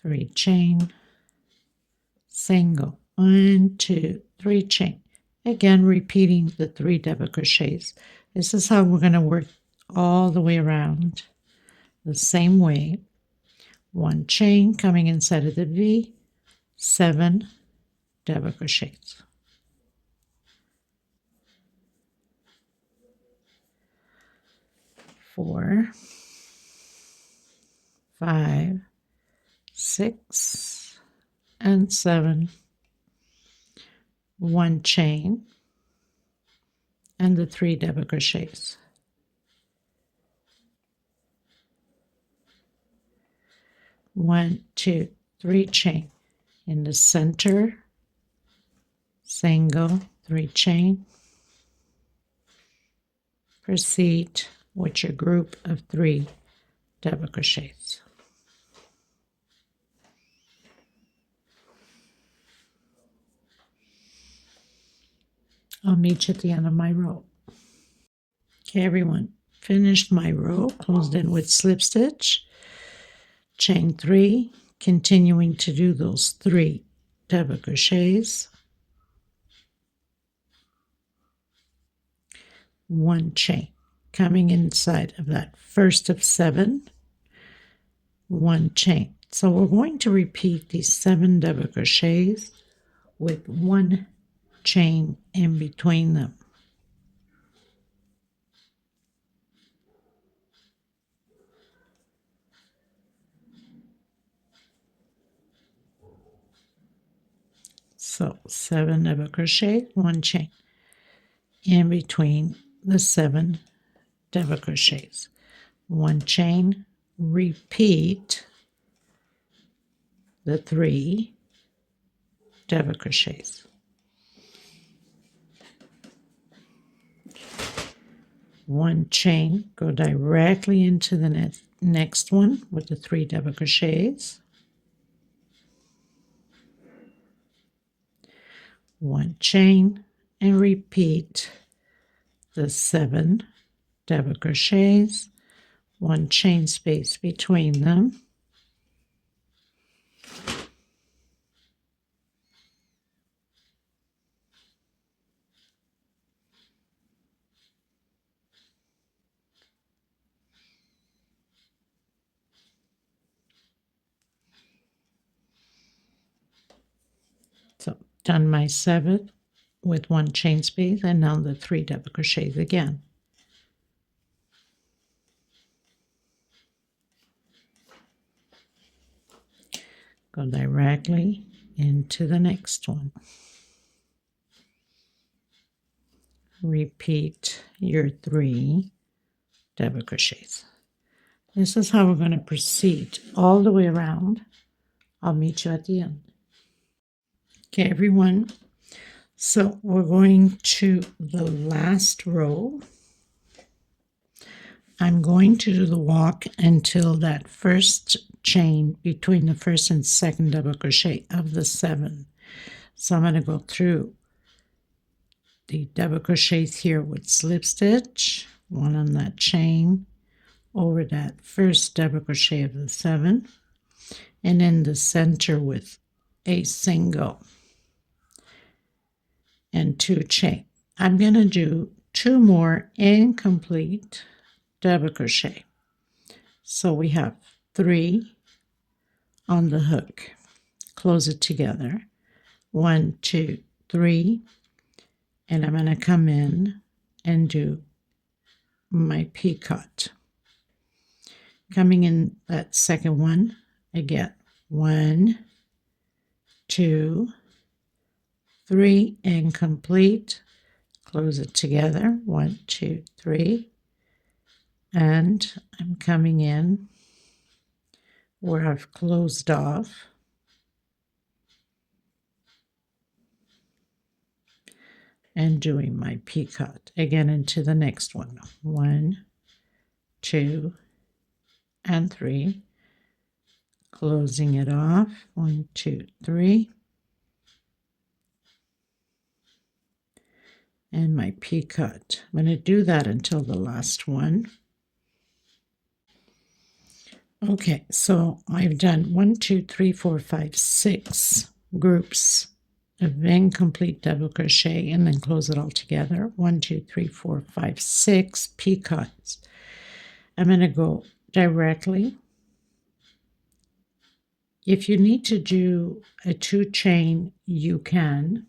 3 chain, single, 1, 2, 3 chain. Again, repeating the 3 double crochets. This is how we're going to work all the way around the same way. 1 chain coming inside of the V, 7 double crochets. 4, 5, 6, and 7. 1 chain and the 3 double crochets. 1, 2, 3 chain in the center, single, 3 chain. Proceed with your group of 3 double crochets. I'll meet you at the end of my row. Okay, everyone, finished my row, closed in with slip stitch, chain 3, continuing to do those 3 double crochets, 1 chain, coming inside of that first of 7, 1 chain. So we're going to repeat these 7 double crochets with 1 chain in between them. So 7 double crochet, 1 chain in between the 7 double crochets, 1 chain, repeat the 3 double crochets. One chain, go directly into the next one with the 3 double crochets. 1 chain and repeat the 7 double crochets, 1 chain space between them. So done my 7 with 1 chain space, and now the 3 double crochets again. Go directly into the next one. Repeat your 3 double crochets. This is how we're going to proceed all the way around. I'll meet you at the end. Okay, everyone. So we're going to the last row. I'm going to do the walk until that first chain between the first and second double crochet of the 7. So I'm going to go through the double crochets here with slip stitch, 1 on that chain, over that first double crochet of the 7, and in the center with a single and 2 chain. I'm going to do 2 more incomplete double crochet. So we have 3 on the hook. Close it together. 1, 2, 3, and I'm going to come in and do my picot. Coming in that second one, I get 1, 2, 3, incomplete. Close it together. 1, 2, 3. And I'm coming in where I've closed off. And doing my picot again into the next one. 1, 2, and 3. Closing it off. 1, 2, 3. And my picot. I'm going to do that until the last one. Okay, so I've done 1, 2, 3, 4, 5, 6 groups of incomplete double crochet, and then close it all together. 1, 2, 3, 4, 5, 6 picots. I'm going to go directly. If you need to do a 2 chain, you can.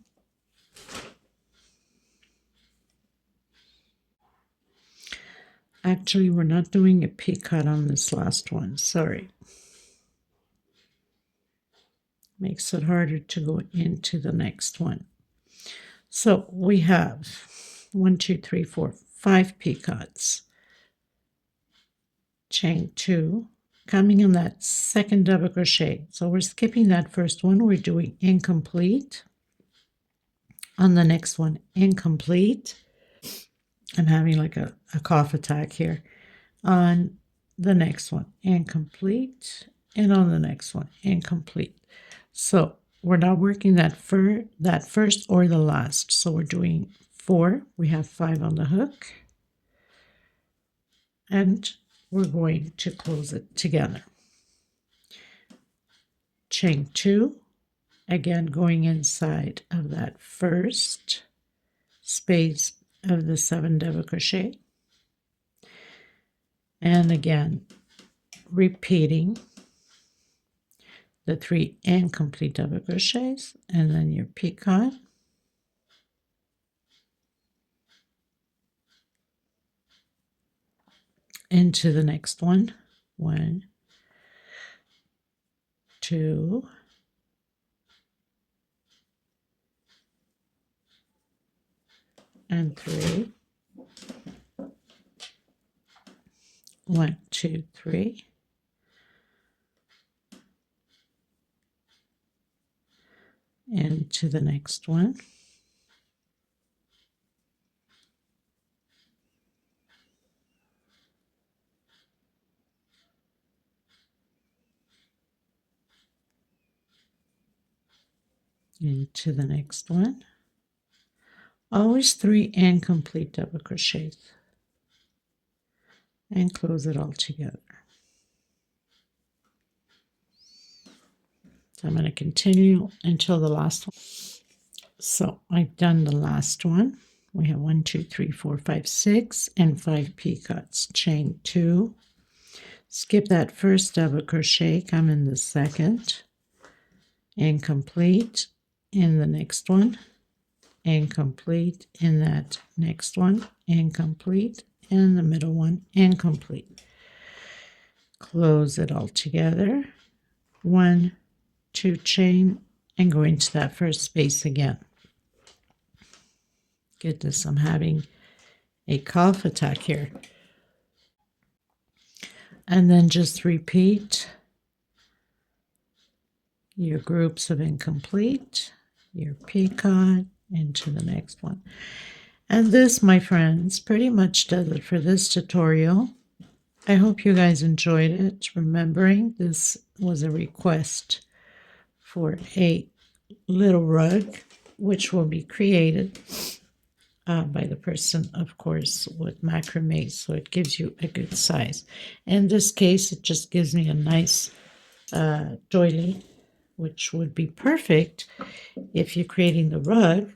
Actually, we're not doing a picot on this last one. Sorry. Makes it harder to go into the next one. So we have 1, 2, 3, 4, 5 picots. Chain 2, coming in that second double crochet. So we're skipping that first one. We're doing incomplete. On the next one, incomplete. I'm having like a cough attack here. On the next one and complete, and on the next one and complete. So we're not working that first or the last. So we're doing 4. We have 5 on the hook, and we're going to close it together. Chain 2, again going inside of that first space of the 7 double crochet, and again repeating the 3 incomplete double crochets, and then your picot, into the next one. 1, 2, and 3. 1, 2, 3. Into the next one. Into the next one. Always 3 incomplete double crochets, and close it all together. So I'm going to continue until the last one. So I've done the last one. We have 1, 2, 3, 4, 5, 6, and 5 picots. Chain 2. Skip that first double crochet, come in the second, incomplete in the next one, incomplete in that next one, incomplete in the middle one, incomplete. Close it all together. 1, 2 chain, and go into that first space again. Goodness, I'm having a cough attack here. And then just repeat your groups of incomplete, your picot, into the next one. And this, my friends, pretty much does it for this tutorial. I hope you guys enjoyed it. Remembering this was a request for a little rug, which will be created by the person, of course, with macrame, so it gives you a good size. In this case, it just gives me a nice doily, which would be perfect if you're creating the rug.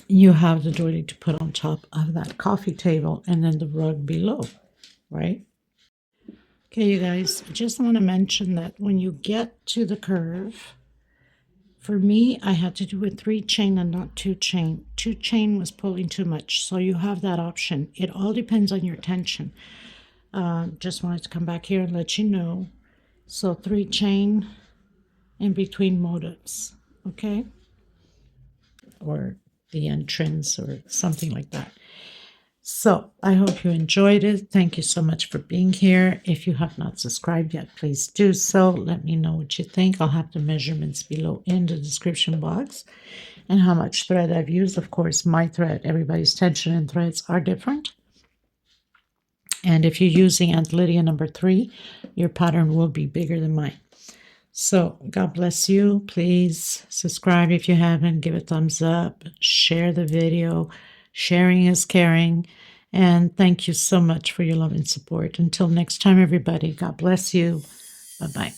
You have the doily to put on top of that coffee table, and then the rug below, right? Okay, you guys, I just want to mention that when you get to the curve, for me, I had to do a 3 chain and not 2 chain. 2 chain was pulling too much, so you have that option. It all depends on your tension. Just wanted to come back here and let you know. So 3 chain in between motifs, okay? Or the entrance or something like that. So I hope you enjoyed it. Thank you so much for being here. If you have not subscribed yet, please do so. Let me know what you think. I'll have the measurements below in the description box and how much thread I've used. Of course, my thread, everybody's tension and threads are different. And if you're using Aunt Lydia number 3, your pattern will be bigger than mine. So God bless you. Please subscribe if you haven't. Give a thumbs up. Share the video. Sharing is caring. And thank you so much for your love and support. Until next time, everybody, God bless you. Bye-bye.